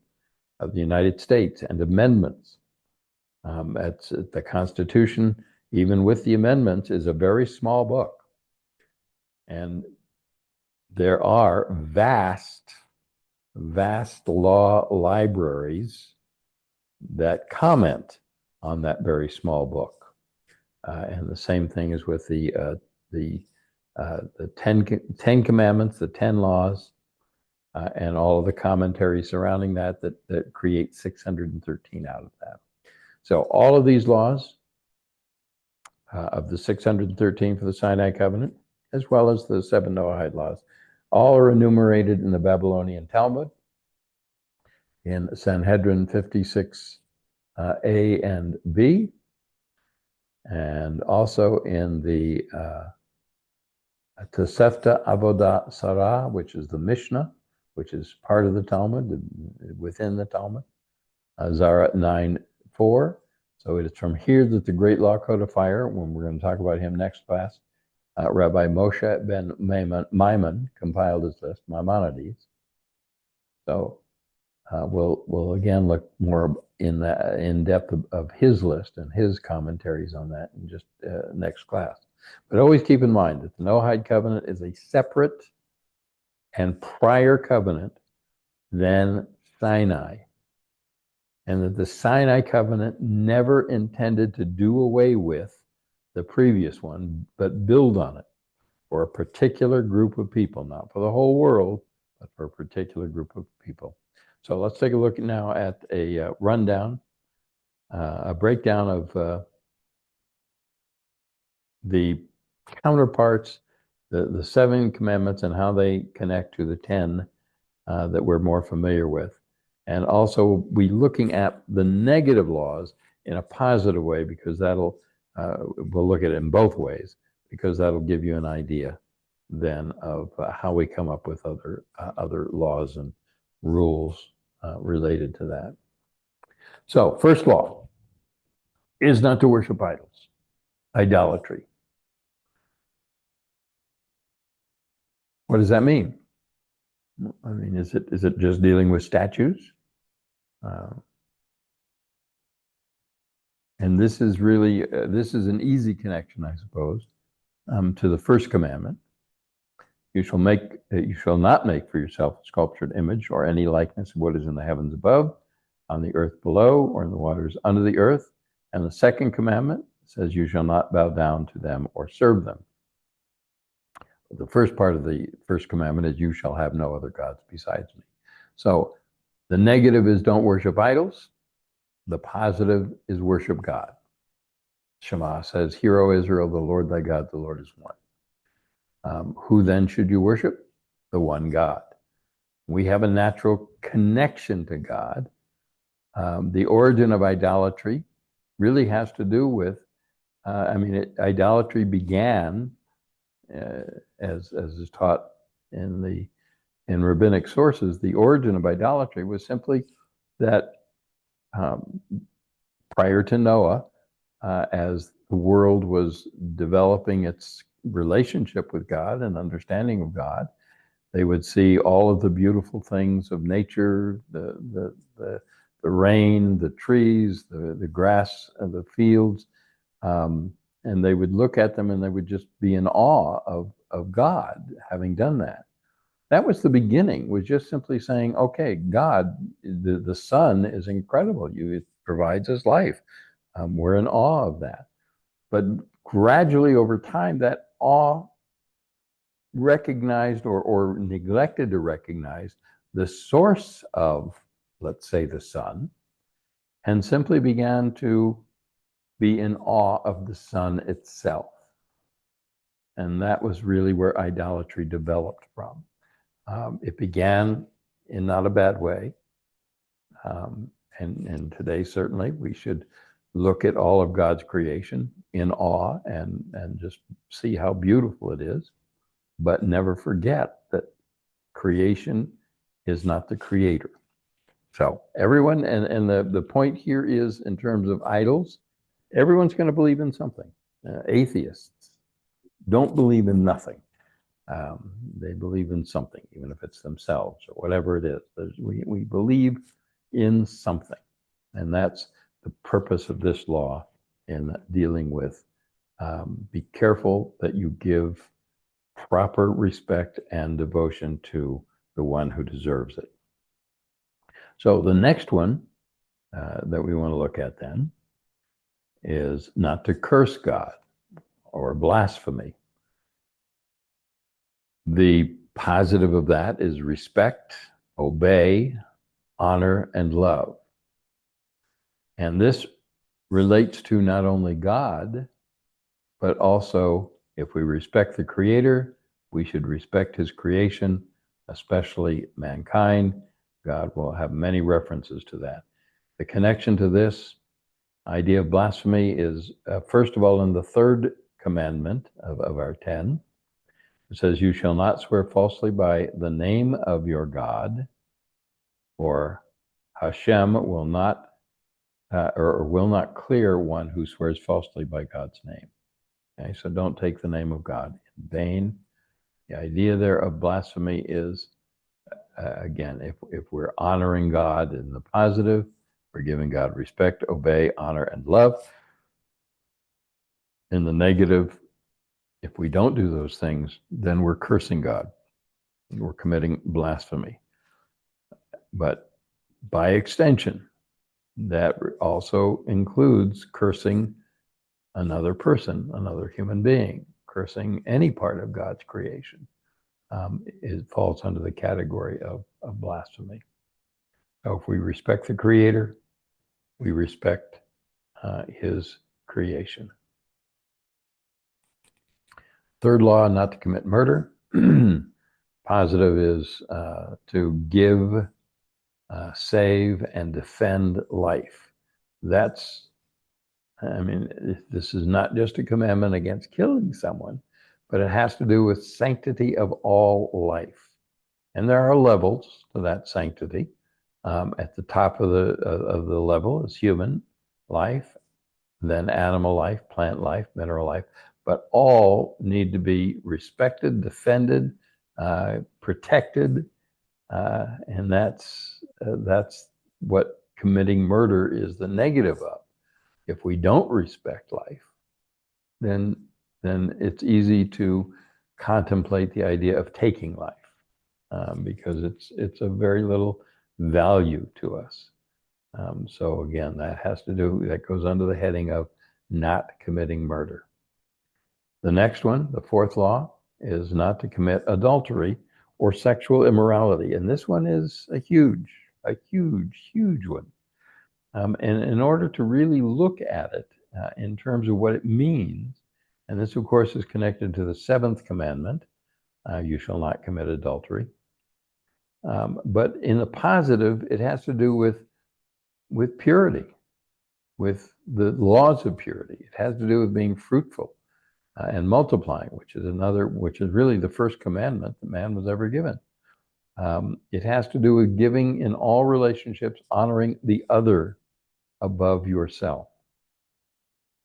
of the United States and amendments. The Constitution, even with the amendments, is a very small book. And there are vast law libraries that comment on that very small book. And the same thing is with the 10 Commandments, the 10 laws, and all of the commentaries surrounding that create 613 out of that. So all of these laws of the 613 for the Sinai Covenant, as well as the 7 Noahide laws, All are enumerated in the Babylonian Talmud, in Sanhedrin 56 A and B, and also in the Tosefta Avodah Sarah, which is the Mishnah, which is part of the Talmud, within the Talmud, Zara 9:4. So it is from here that the great law codifier, when we're going to talk about him next class, Rabbi Moshe ben Maimon compiled his list, Maimonides. So we'll again look more in depth of his list and his commentaries on that in just next class. But always keep in mind that the Noahide Covenant is a separate and prior covenant than Sinai, and that the Sinai Covenant never intended to do away with the previous one, but build on it for a particular group of people, not for the whole world, but for a particular group of people. So let's take a look now at a rundown, a breakdown of the counterparts, the 7 commandments and how they connect to the 10 that we're more familiar with. And also we looking at the negative laws in a positive way, because that'll, we'll look at it in both ways, because that'll give you an idea then of how we come up with other laws and rules related to that. So first law is not to worship idols, idolatry. What does that mean? I mean, is it just dealing with statues? And this is really, this is an easy connection, I suppose, to the first commandment. You shall not make for yourself a sculptured image or any likeness of what is in the heavens above, on the earth below, or in the waters under the earth. And the second commandment says you shall not bow down to them or serve them. The first part of the first commandment is you shall have no other gods besides me. So the negative is don't worship idols. The positive is worship God. Shema says, Hear, O Israel, the Lord thy God, the Lord is one. Who then should you worship? The one God. We have a natural connection to God. The origin of idolatry really has to do with, idolatry began, as is taught in rabbinic sources. The origin of idolatry was simply that prior to Noah, as the world was developing its relationship with God and understanding of God, they would see all of the beautiful things of nature, the rain, the trees, the grass, and the fields, and they would look at them and they would just be in awe of God having done that. That was the beginning, was just simply saying, okay, God, the sun is incredible. It provides us life. We're in awe of that. But gradually over time, that awe recognized or neglected to recognize the source of, let's say, the sun, and simply began to be in awe of the sun itself. And that was really where idolatry developed from. It began in not a bad way. And today, certainly, we should look at all of God's creation in awe and just see how beautiful it is, but never forget that creation is not the creator. So everyone, and the point here is, in terms of idols, everyone's going to believe in something. Atheists don't believe in nothing. They believe in something, even if it's themselves or whatever it is. We believe in something. And that's the purpose of this law in dealing with. Be careful that you give proper respect and devotion to the one who deserves it. So the next one that we want to look at then is not to curse God or blasphemy. The positive of that is respect, obey, honor, and love. And this relates to not only God, but also if we respect the Creator, We should respect his creation, especially mankind. God will have many references to that. The connection to this idea of blasphemy is, first of all, in the third commandment of our 10. It says, you shall not swear falsely by the name of your God, or Hashem will not, or will not clear one who swears falsely by God's name. Okay, so don't take the name of God in vain. The idea there of blasphemy is, again, if we're honoring God in the positive, we're giving God respect, obey, honor, and love. In the negative, if we don't do those things, then we're cursing God. We're committing blasphemy. But by extension, that also includes cursing another person, another human being, cursing any part of God's creation. It falls under the category of blasphemy. So if we respect the Creator, we respect his creation. Third law, not to commit murder. Positive is to give, save, and defend life. This is not just a commandment against killing someone, but it has to do with sanctity of all life. And there are levels to that sanctity. At the top of the level is human life, then animal life, plant life, mineral life, but all need to be respected, defended, protected, and that's what committing murder is the negative of. If we don't respect life, then it's easy to contemplate the idea of taking life, because it's of very little value to us. So again, that goes under the heading of not committing murder. The next one, the fourth law, is not to commit adultery or sexual immorality. And this one is a huge one. And in order to really look at it in terms of what it means, and this, of course, is connected to the seventh commandment, you shall not commit adultery. But in the positive, it has to do with purity, with the laws of purity. It has to do with being fruitful and multiplying, which is really the first commandment that man was ever given. It has to do with giving in all relationships, honoring the other above yourself.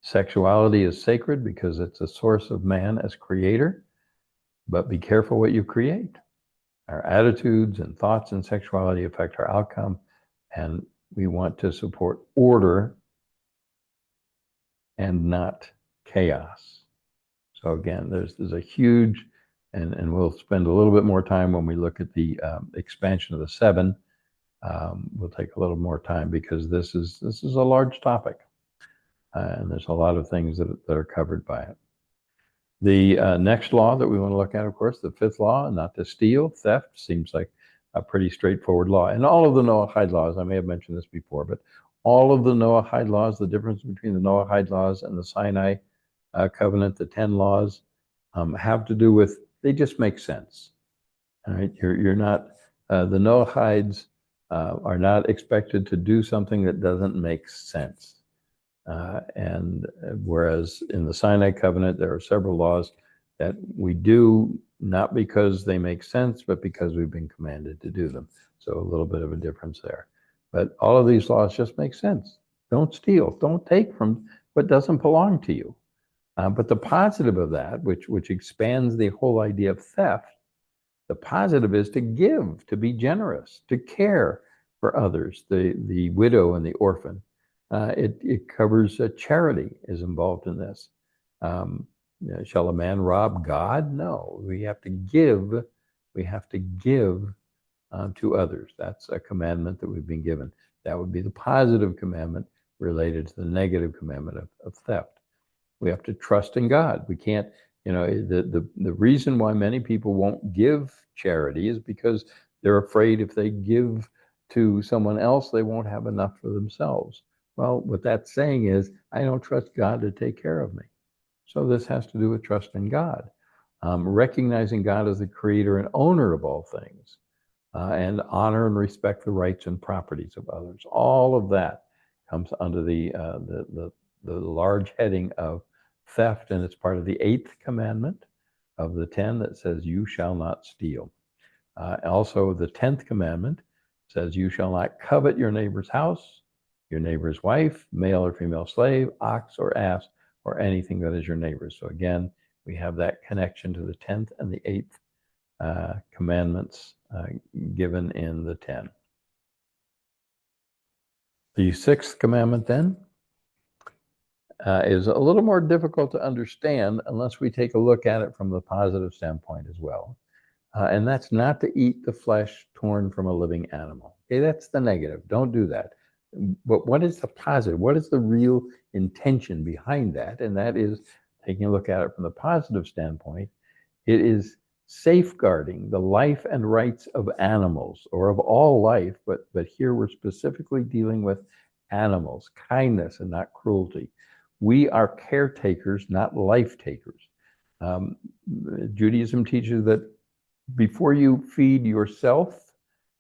Sexuality is sacred because it's a source of man as creator, but be careful what you create. Our attitudes and thoughts and sexuality affect our outcome, and we want to support order and not chaos. So again, there's a huge, and we'll spend a little bit more time when we look at the expansion of the seven. We'll take a little more time because this is a large topic, and there's a lot of things that are covered by it. The next law that we want to look at, of course, the fifth law, not to steal. Theft seems like a pretty straightforward law. And all of the Noahide laws, I may have mentioned this before, but all of the Noahide laws, the difference between the Noahide laws and the Sinai Covenant, the 10 laws, have to do with, they just make sense. All right, you're not, the Noahides are not expected to do something that doesn't make sense. And whereas in the Sinai Covenant, there are several laws that we do not because they make sense, but because we've been commanded to do them. So a little bit of a difference there. But all of these laws just make sense. Don't steal. Don't take from what doesn't belong to you. But the positive of that, which expands the whole idea of theft, the positive is to give, to be generous, to care for others, the widow and the orphan. It covers charity is involved in this. Shall a man rob God? No, we have to give. We have to give to others. That's a commandment that we've been given. That would be the positive commandment related to the negative commandment of theft. We have to trust in God. We can't, the reason why many people won't give charity is because they're afraid if they give to someone else, they won't have enough for themselves. Well, what that's saying is, I don't trust God to take care of me. So this has to do with trust in God. recognizing God as the creator and owner of all things, and honor and respect the rights and properties of others. All of that comes under the large heading of theft, and it's part of the 8th commandment of the 10 that says, "You shall not steal." Also, the 10th commandment says, "You shall not covet your neighbor's house, your neighbor's wife, male or female slave, ox or ass, or anything that is your neighbor's." So again, we have that connection to the 10th and the 8th commandments given in the 10. The 6th commandment then is a little more difficult to understand unless we take a look at it from the positive standpoint as well. And that's not to eat the flesh torn from a living animal. Okay, that's the negative. Don't do that. But what is the positive? What is the real intention behind that? And that is, taking a look at it from the positive standpoint, it is safeguarding the life and rights of animals, or of all life, but here we're specifically dealing with animals, kindness and not cruelty. We are caretakers, not life takers. Judaism teaches that before you feed yourself,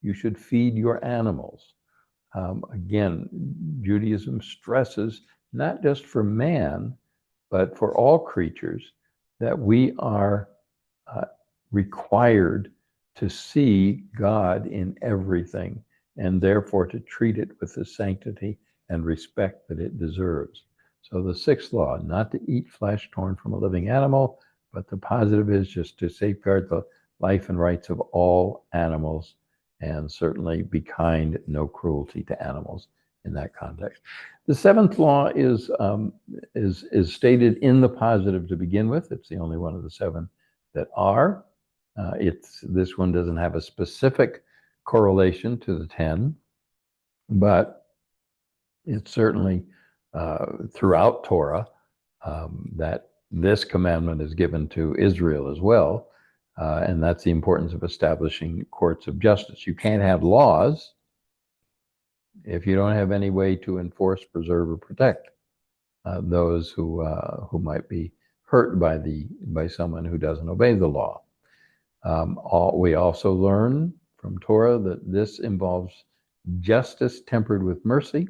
you should feed your animals. Again, Judaism stresses, not just for man, but for all creatures, that we are required to see God in everything, and therefore to treat it with the sanctity and respect that it deserves. So the 6th law, not to eat flesh torn from a living animal, but the positive is just to safeguard the life and rights of all animals, and certainly be kind, no cruelty to animals in that context. The 7th law is stated in the positive to begin with. It's the only one of the 7 that are. This one doesn't have a specific correlation to the 10, but it's certainly throughout Torah that this commandment is given to Israel as well. And that's the importance of establishing courts of justice. You can't have laws if you don't have any way to enforce, preserve, or protect those who might be hurt by someone who doesn't obey the law. We also learn from Torah that this involves justice tempered with mercy.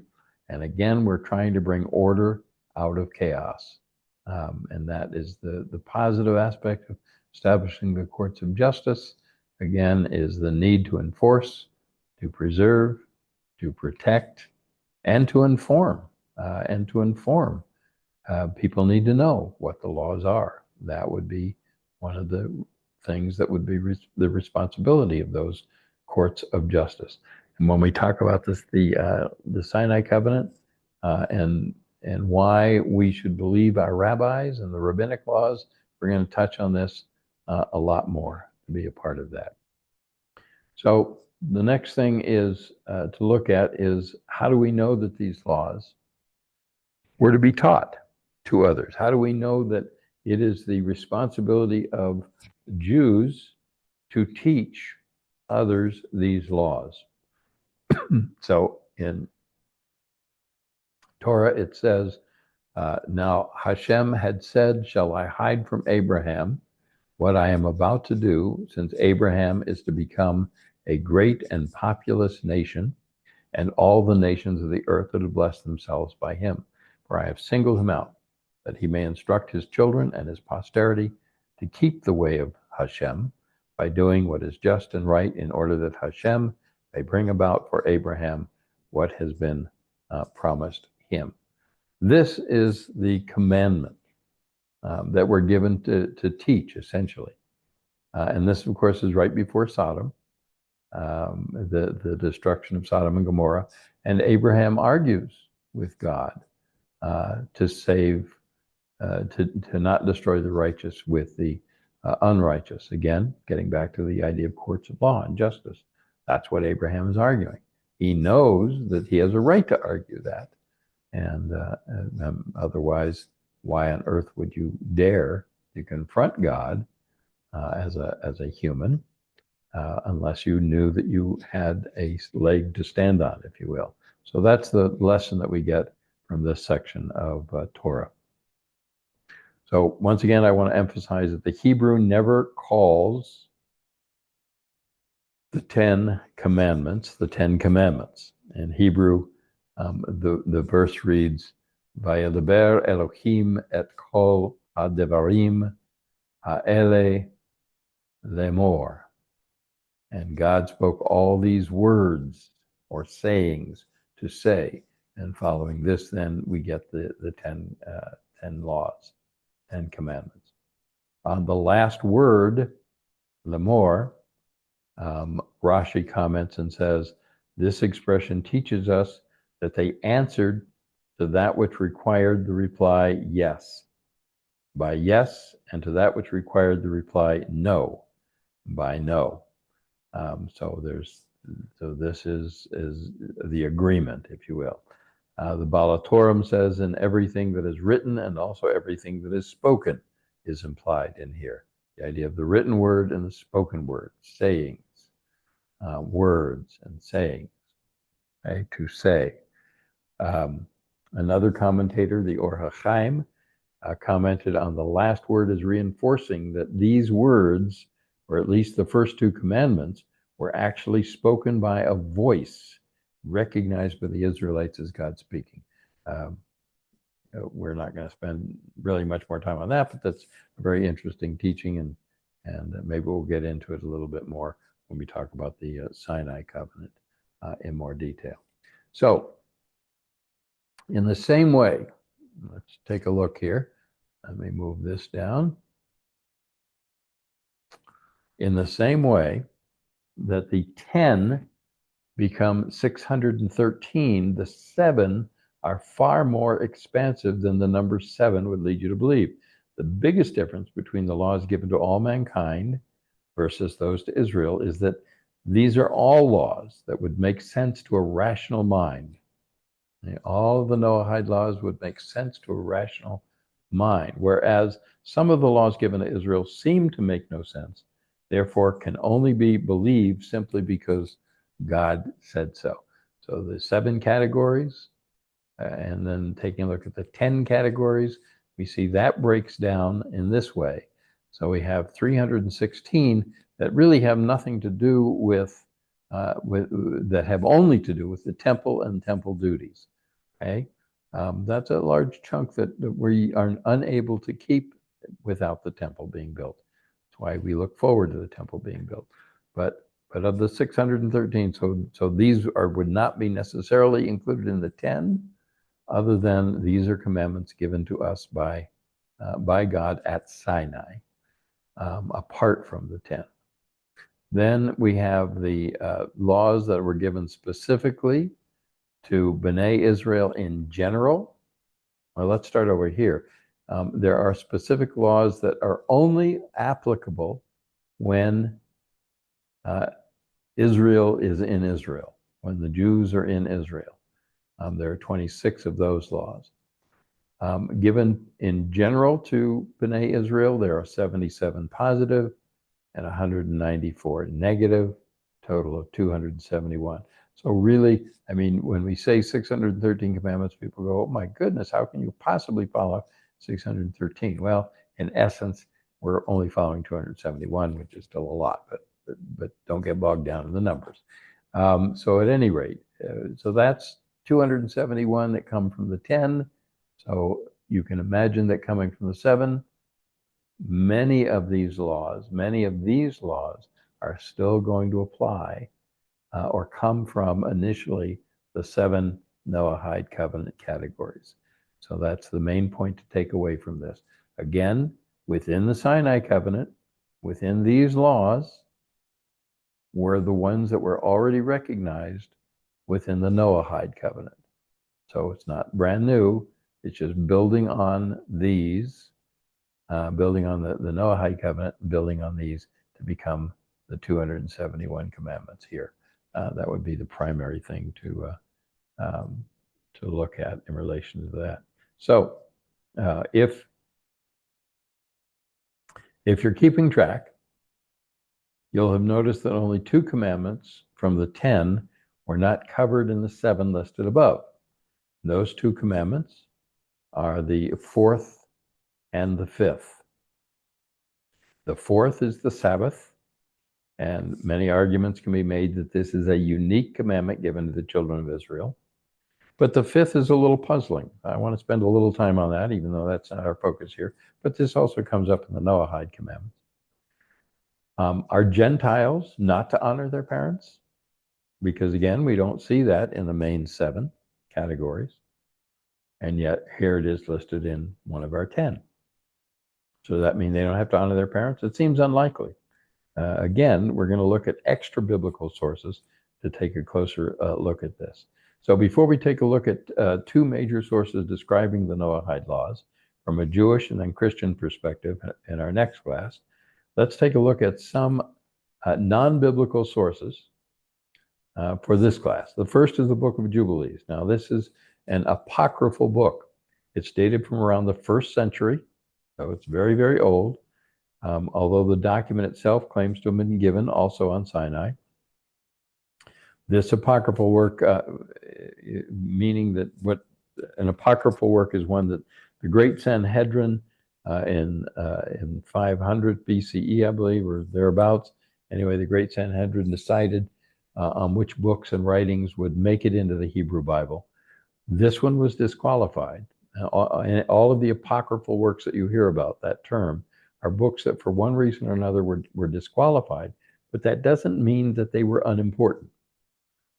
And again, we're trying to bring order out of chaos. And that is the positive aspect of establishing the courts of justice. Again, is the need to enforce, to preserve, to protect, and to inform. People need to know what the laws are. That would be one of the things that would be the responsibility of those courts of justice. And when we talk about this, the Sinai Covenant, and why we should believe our rabbis and the rabbinic laws, we're going to touch on this a lot more to be a part of that. So the next thing is to look at is, how do we know that these laws were to be taught to others? How do we know that it is the responsibility of Jews to teach others these laws? So in Torah it says, now Hashem had said, "Shall I hide from Abraham what I am about to do, since Abraham is to become a great and populous nation, and all the nations of the earth are to bless themselves by him? For I have singled him out, that he may instruct his children and his posterity to keep the way of Hashem by doing what is just and right, in order that Hashem may bring about for Abraham what has been promised him." This is the commandment that we're given to teach, essentially. And this, of course, is right before Sodom, the destruction of Sodom and Gomorrah. And Abraham argues with God to save, to not destroy the righteous with the unrighteous. Again, getting back to the idea of courts of law and justice. That's what Abraham is arguing. He knows that he has a right to argue that. And otherwise, why on earth would you dare to confront God as a human, unless you knew that you had a leg to stand on, if you will? So that's the lesson that we get from this section of Torah. So once again, I want to emphasize that the Hebrew never calls the Ten Commandments the Ten Commandments. In Hebrew, the verse reads, Vayedaber Elohim et kol hadevarim ha'ele lemor. And God spoke all these words or sayings to say. And following this, then we get the 10 laws, 10 commandments. On the last word, lemor, Rashi comments and says, this expression teaches us that they answered to that which required the reply yes, by yes, and to that which required the reply no, by no. So this is the agreement, if you will. The Balatorum says, in everything that is written and also everything that is spoken is implied in here. The idea of the written word and the spoken word, sayings, words and sayings, okay, to say. Another commentator, the Or HaChaim, commented on the last word as reinforcing that these words, or at least the first two commandments, were actually spoken by a voice recognized by the Israelites as God speaking. We're not going to spend really much more time on that, but that's a very interesting teaching, and maybe we'll get into it a little bit more when we talk about the Sinai Covenant in more detail. So, in the same way, let's take a look here. Let me move this down. In the same way that the 10 become 613, the 7 are far more expansive than the number 7 would lead you to believe. The biggest difference between the laws given to all mankind versus those to Israel is that these are all laws that would make sense to a rational mind. All of the Noahide laws would make sense to a rational mind, whereas some of the laws given to Israel seem to make no sense, therefore can only be believed simply because God said so. So the 7 categories, and then taking a look at the 10 categories, we see that breaks down in this way. So we have 316 that really have nothing to do with that have only to do with the temple and temple duties. Okay, that's a large chunk that we are unable to keep without the temple being built. That's why we look forward to the temple being built. But of the 613, so these would not be necessarily included in the 10, other than these are commandments given to us by God at Sinai, apart from the 10. Then we have the laws that were given specifically to B'nai Israel in general. Well, let's start over here. There are specific laws that are only applicable when Israel is in Israel, when the Jews are in Israel. There are 26 of those laws. Given in general to B'nai Israel, there are 77 positive and 194 negative, total of 271. So really, I mean, when we say 613 commandments, people go, oh my goodness, how can you possibly follow 613? Well, in essence, we're only following 271, which is still a lot, but don't get bogged down in the numbers. So at any rate, so that's 271 that come from the 10. So you can imagine that coming from the 7, many of these laws are still going to apply or come from initially the 7 Noahide Covenant categories. So that's the main point to take away from this. Again, within the Sinai Covenant, within these laws, were the ones that were already recognized within the Noahide Covenant. So it's not brand new, it's just building on these, building on the Noahide Covenant, building on these to become the 271 commandments here. That would be the primary thing to look at in relation to that. So if you're keeping track, you'll have noticed that only 2 commandments from the 10 were not covered in the 7 listed above. Those 2 commandments are the 4th and the fifth. The fourth is the Sabbath, and many arguments can be made that this is a unique commandment given to the children of Israel. But the fifth is a little puzzling. I want to spend a little time on that, even though that's not our focus here. But this also comes up in the Noahide commandments. Are Gentiles not to honor their parents? Because again, we don't see that in the main 7 categories. And yet here it is listed in one of our 10. So does that mean they don't have to honor their parents? It seems unlikely. Again, we're going to look at extra biblical sources to take a closer look at this. So before we take a look at 2 major sources describing the Noahide laws from a Jewish and then Christian perspective in our next class, let's take a look at some non-biblical sources for this class. The first is the Book of Jubilees. Now, this is an apocryphal book. It's dated from around the 1st century, so it's very, very old, although the document itself claims to have been given also on Sinai. This apocryphal work, meaning that what an apocryphal work is one that the Great Sanhedrin in 500 BCE, I believe, or thereabouts. Anyway, the Great Sanhedrin decided on which books and writings would make it into the Hebrew Bible. This one was disqualified. All of the apocryphal works that you hear about, that term, are books that for one reason or another were disqualified, but that doesn't mean that they were unimportant.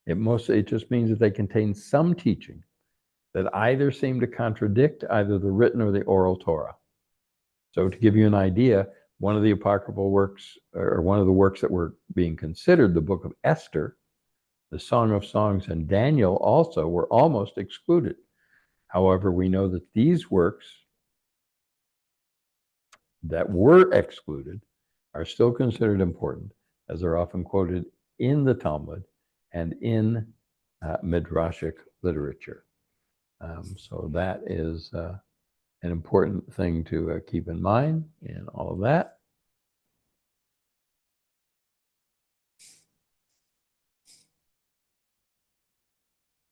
It just means that they contain some teaching that either seem to contradict either the written or the oral Torah. So to give you an idea, one of the apocryphal works, or one of the works that were being considered, the book of Esther, the Song of Songs, and Daniel also were almost excluded. However, we know that these works that were excluded are still considered important, as they're often quoted in the Talmud and in Midrashic literature. So that is an important thing to keep in mind in all of that.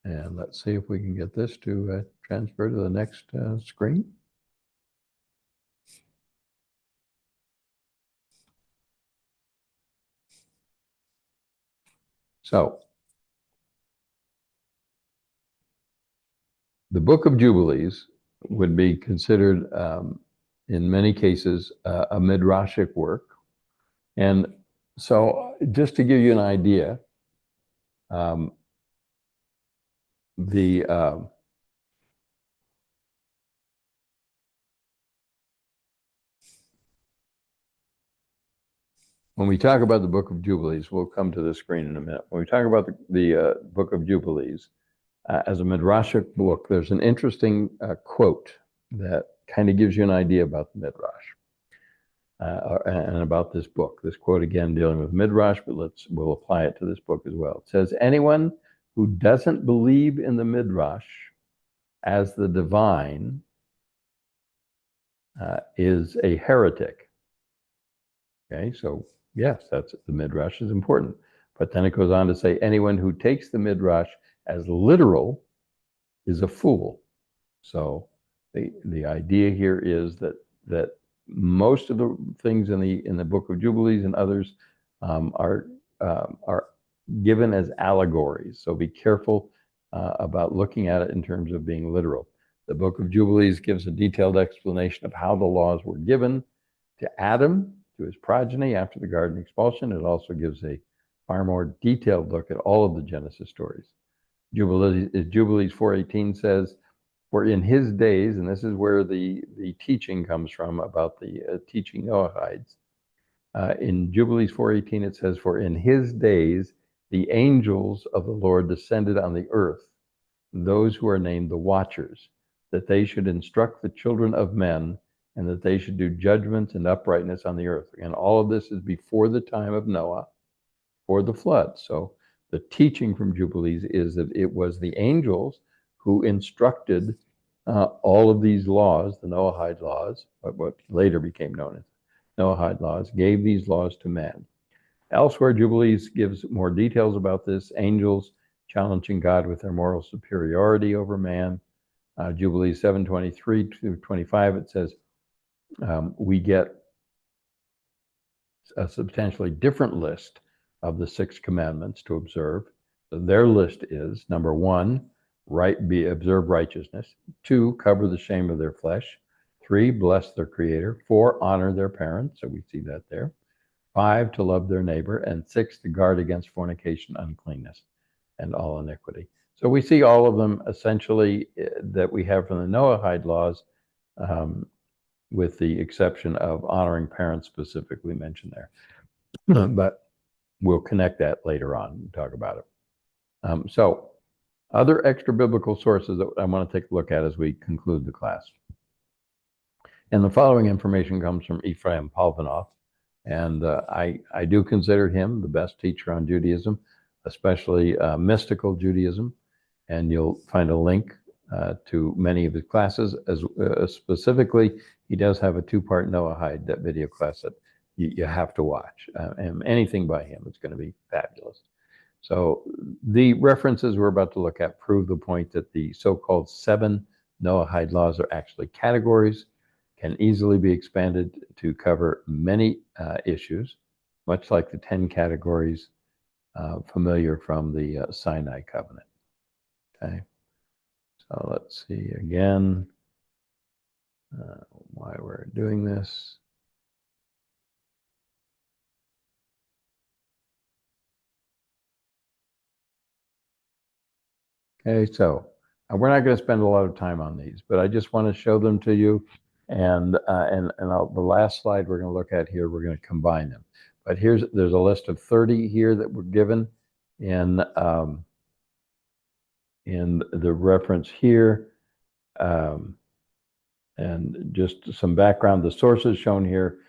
And let's see if we can get this to transfer to the next screen. So, the Book of Jubilees would be considered, in many cases, a midrashic work. And so, just to give you an idea, when we talk about the Book of Jubilees, we'll come to the screen in a minute. When we talk about the Book of Jubilees as a midrashic book, there's an interesting quote that kind of gives you an idea about the midrash and about this book. This quote, again, dealing with midrash, but we'll apply it to this book as well. It says, "Anyone who doesn't believe in the midrash as the divine is a heretic." Okay, so yes, that's the midrash is important. But then it goes on to say, anyone who takes the midrash as literal is a fool. So the idea here is that most of the things in the Book of Jubilees and others are given as allegories. So be careful about looking at it in terms of being literal. The Book of Jubilees gives a detailed explanation of how the laws were given to Adam, to his progeny after the garden expulsion. It also gives a far more detailed look at all of the Genesis stories. Jubilees 4:18 says, "For in his days," and this is where the teaching comes from about the teaching Noahides. In Jubilees 4:18 it says, "For in his days the angels of the Lord descended on the earth, those who are named the Watchers, that they should instruct the children of men, and that they should do judgments and uprightness on the earth." And all of this is before the time of Noah, for the flood. So the teaching from Jubilees is that it was the angels who instructed all of these laws, the Noahide laws, what later became known as Noahide laws, gave these laws to man. Elsewhere, Jubilees gives more details about this. Angels challenging God with their moral superiority over man. Jubilees 7:23 to 25, it says, we get a substantially different list of the 6 commandments to observe. So their list is: number 1, observe righteousness; 2, cover the shame of their flesh; 3, bless their creator; 4, honor their parents. So we see that there. 5, to love their neighbor; and 6, to guard against fornication, uncleanness, and all iniquity. So we see all of them essentially that we have from the Noahide laws, with the exception of honoring parents specifically mentioned there. But we'll connect that later on and talk about it. So other extra biblical sources that I want to take a look at as we conclude the class. And the following information comes from Ephraim Palvanov. And I do consider him the best teacher on Judaism, especially mystical Judaism. And you'll find a link to many of his classes. As specifically, he does have a 2-part Noahide video class that you have to watch. And anything by him is going to be fabulous. So the references we're about to look at prove the point that the so-called 7 Noahide laws are actually categories, can easily be expanded to cover many issues, much like the 10 categories familiar from the Sinai Covenant. Okay, so let's see again why we're doing this. Okay, so we're not going to spend a lot of time on these, but I just want to show them to you. And the last slide we're going to look at here, we're going to combine them. But there's a list of 30 here that were given in the reference here. And just some background, the sources shown here,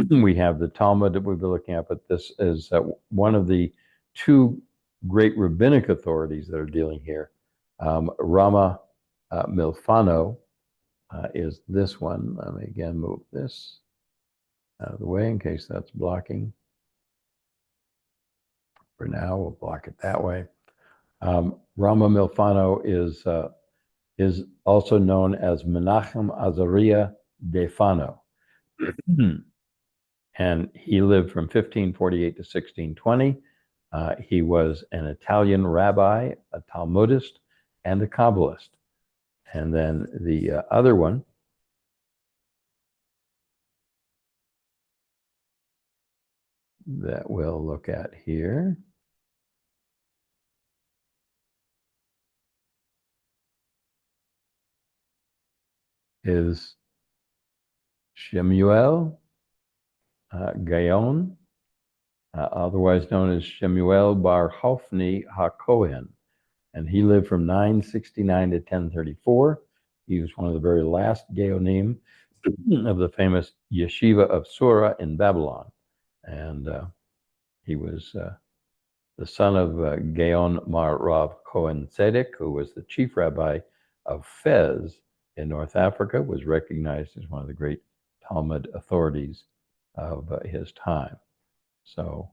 we have the Talmud that we've been looking at, but this is one of the 2 great rabbinic authorities that are dealing here. Rama Milfano is this one. Let me again move this out of the way in case that's blocking. For now, we'll block it that way. Rama Milfano is also known as Menachem Azariah de Fano. And he lived from 1548 to 1620. He was an Italian rabbi, a Talmudist, and a Kabbalist. And then the other one that we'll look at here is Shemuel Gaon, otherwise known as Shemuel Bar Hofni HaKohen. And he lived from 969 to 1034. He was one of the very last Gaonim of the famous Yeshiva of Sura in Babylon. And he was the son of Gaon Mar Rav Cohen Tzedek, who was the chief rabbi of Fez in North Africa, was recognized as one of the great Talmud authorities of his time. So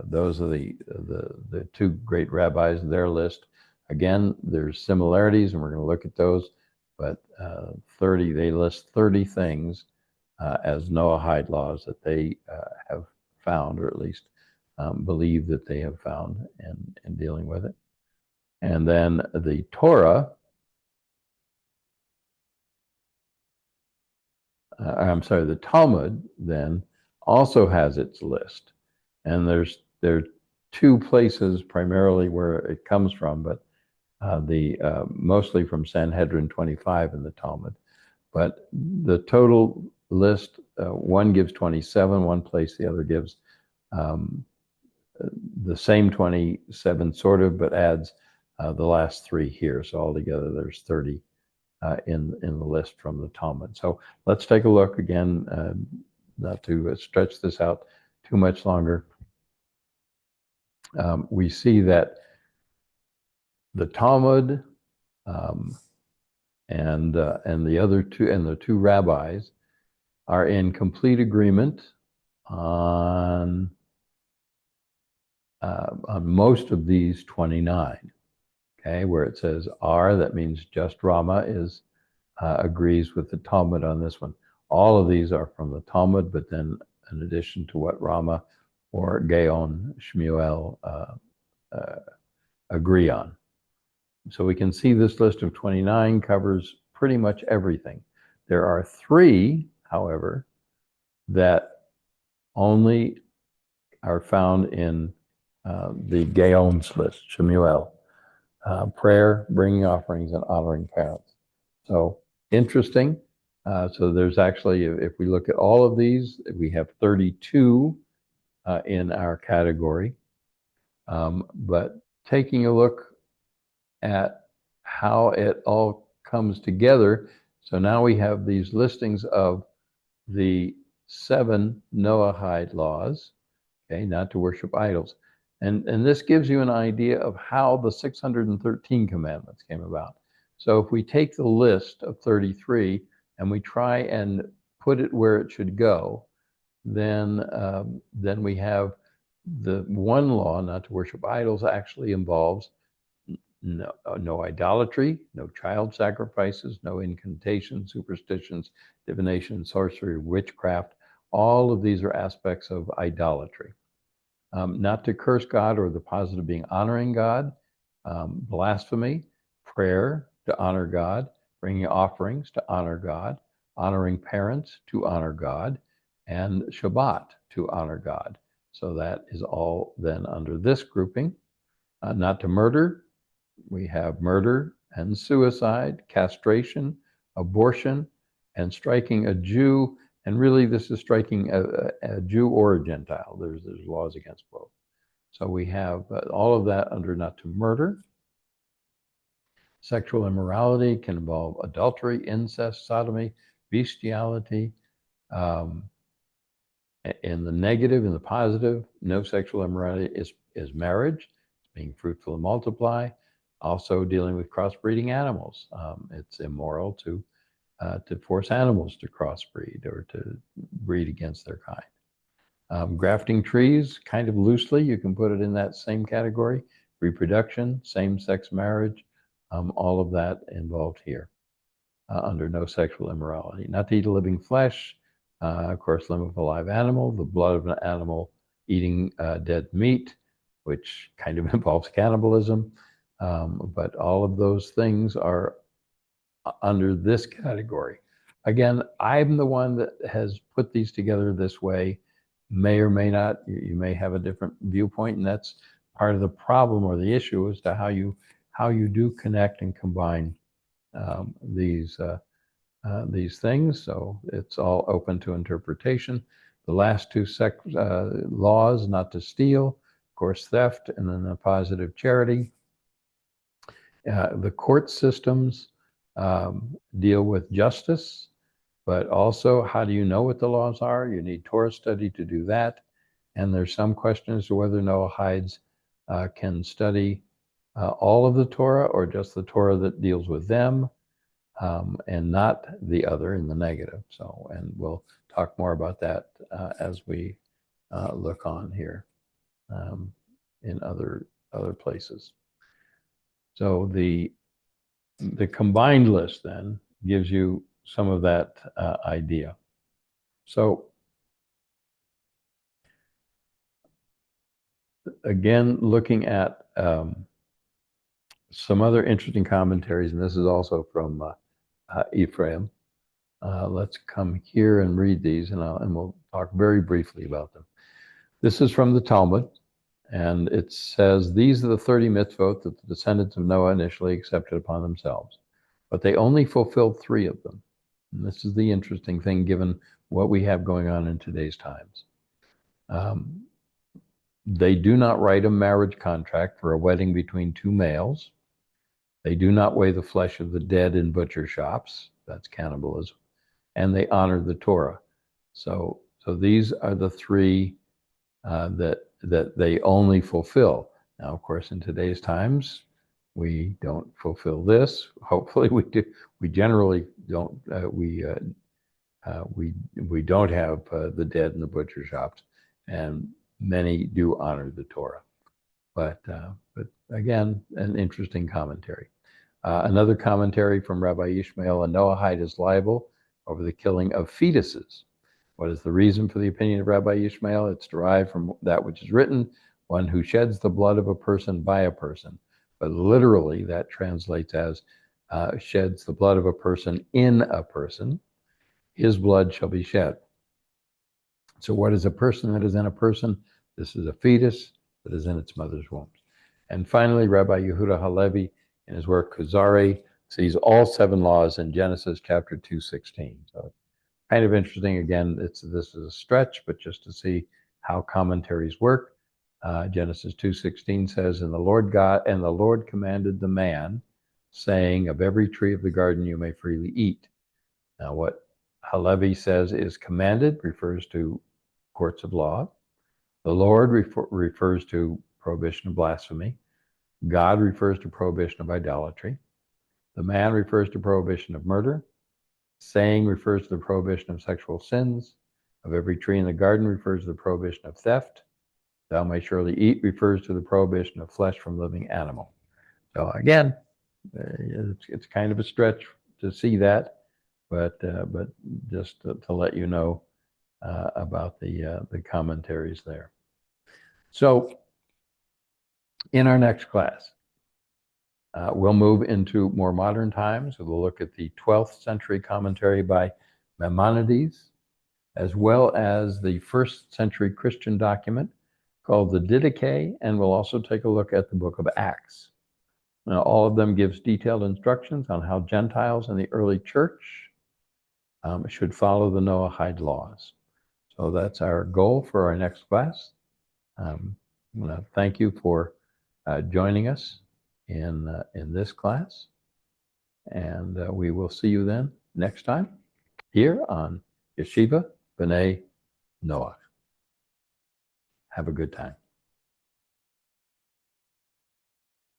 those are the 2 great rabbis, their list. Again, there's similarities, and we're going to look at those, but they list 30 things as Noahide laws that they have found, or at least believe that they have found in dealing with it. And then the Torah, the Talmud then also has its list. And there are 2 places primarily where it comes from, but mostly from Sanhedrin 25 in the Talmud. But the total list, one gives 27, one place, the other gives the same 27 sort of, but adds the last 3 here. So altogether there's 30 in the list from the Talmud. So let's take a look again, not to stretch this out too much longer. We see that the Talmud and the other 2 and the 2 rabbis are in complete agreement on most of these 29. Okay, where it says R, that means just Rama agrees with the Talmud on this one. All of these are from the Talmud, but then in addition to what Rama or Gaon, Shmuel agree on. So we can see this list of 29 covers pretty much everything. There are 3, however, that only are found in the Gaon's list, Shmuel. Prayer, bringing offerings, and honoring parents. So interesting. So there's actually, if we look at all of these, we have 32 in our category. But taking a look at how it all comes together, so now we have these listings of the 7 Noahide laws, okay, not to worship idols. And this gives you an idea of how the 613 commandments came about. So if we take the list of 33 and we try and put it where it should go, then we have the one law, not to worship idols, actually involves no idolatry, no child sacrifices, no incantations, superstitions, divination, sorcery, witchcraft. All of these are aspects of idolatry. Not to curse God or the positive being honoring God, blasphemy, prayer to honor God, bringing offerings to honor God, honoring parents to honor God, and Shabbat to honor God. So that is all then under this grouping. Not to murder, we have murder and suicide, castration, abortion, and striking a Jew. And really, this is striking a Jew or a Gentile. There's laws against both. So we have all of that under not to murder. Sexual immorality can involve adultery, incest, sodomy, bestiality. In the negative, in the positive, no sexual immorality is marriage, being fruitful and multiply. Also dealing with crossbreeding animals. It's immoral to force animals to crossbreed or to breed against their kind. Grafting trees, kind of loosely, you can put it in that same category. Reproduction, same-sex marriage, all of that involved here under no sexual immorality. Not to eat a living flesh, of course, limb of a live animal, the blood of an animal, eating dead meat, which kind of involves cannibalism. But all of those things are under this category. Again, I'm the one that has put these together this way. May or may not, you may have a different viewpoint, and that's part of the problem or the issue as to how you do connect and combine these things. So it's all open to interpretation. The last 2 laws, not to steal, of course, theft, and then the positive charity. The court systems deal with justice, but also how do you know what the laws are? You need Torah study to do that. And there's some question as to whether Noahides can study all of the Torah or just the Torah that deals with them and not the other in the negative. So, and we'll talk more about that as we look on here in other places. So the combined list then gives you some of that idea. So again, looking at some other interesting commentaries, and this is also from Ephraim. Let's come here and read these, and we'll talk very briefly about them. This is from the Talmud, and it says, these are the 30 mitzvot that the descendants of Noah initially accepted upon themselves, but they only fulfilled 3 of them. And this is the interesting thing, given what we have going on in today's times. They do not write a marriage contract for a wedding between 2 males. They do not weigh the flesh of the dead in butcher shops. That's cannibalism. And they honor the Torah. So these are the 3 that they only fulfill. Now, of course, in today's times, we don't fulfill this. Hopefully, we do. We generally don't. We don't have the dead in the butcher shops, and many do honor the Torah. But again, an interesting commentary. Another commentary from Rabbi Ishmael: a Noahide is liable over the killing of fetuses. What is the reason for the opinion of Rabbi Ishmael? It's derived from that which is written, one who sheds the blood of a person by a person. But literally, that translates as sheds the blood of a person in a person, his blood shall be shed. So what is a person that is in a person? This is a fetus that is in its mother's womb. And finally, Rabbi Yehuda Halevi, in his work Kuzari, sees all 7 laws in Genesis chapter 2:16. So kind of interesting. Again, this is a stretch, but just to see how commentaries work. Genesis 2:16 says, and the Lord commanded the man, saying, of every tree of the garden you may freely eat. Now, what Halevi says is commanded refers to courts of law. The Lord refers to prohibition of blasphemy. God refers to prohibition of idolatry. The man refers to prohibition of murder. Saying refers to the prohibition of sexual sins. Of every tree in the garden refers to the prohibition of theft. Thou may surely eat refers to the prohibition of flesh from living animal. So again, it's kind of a stretch to see that, but just to let you know about the commentaries there. So in our next class, we'll move into more modern times. We'll look at the 12th century commentary by Maimonides, as well as the 1st century Christian document called the Didache, and we'll also take a look at the book of Acts. Now, all of them gives detailed instructions on how Gentiles in the early church should follow the Noahide laws. So that's our goal for our next class. I want to thank you for joining us in this class, and we will see you then next time here on Yeshiva B'nai Noach. Have a good time.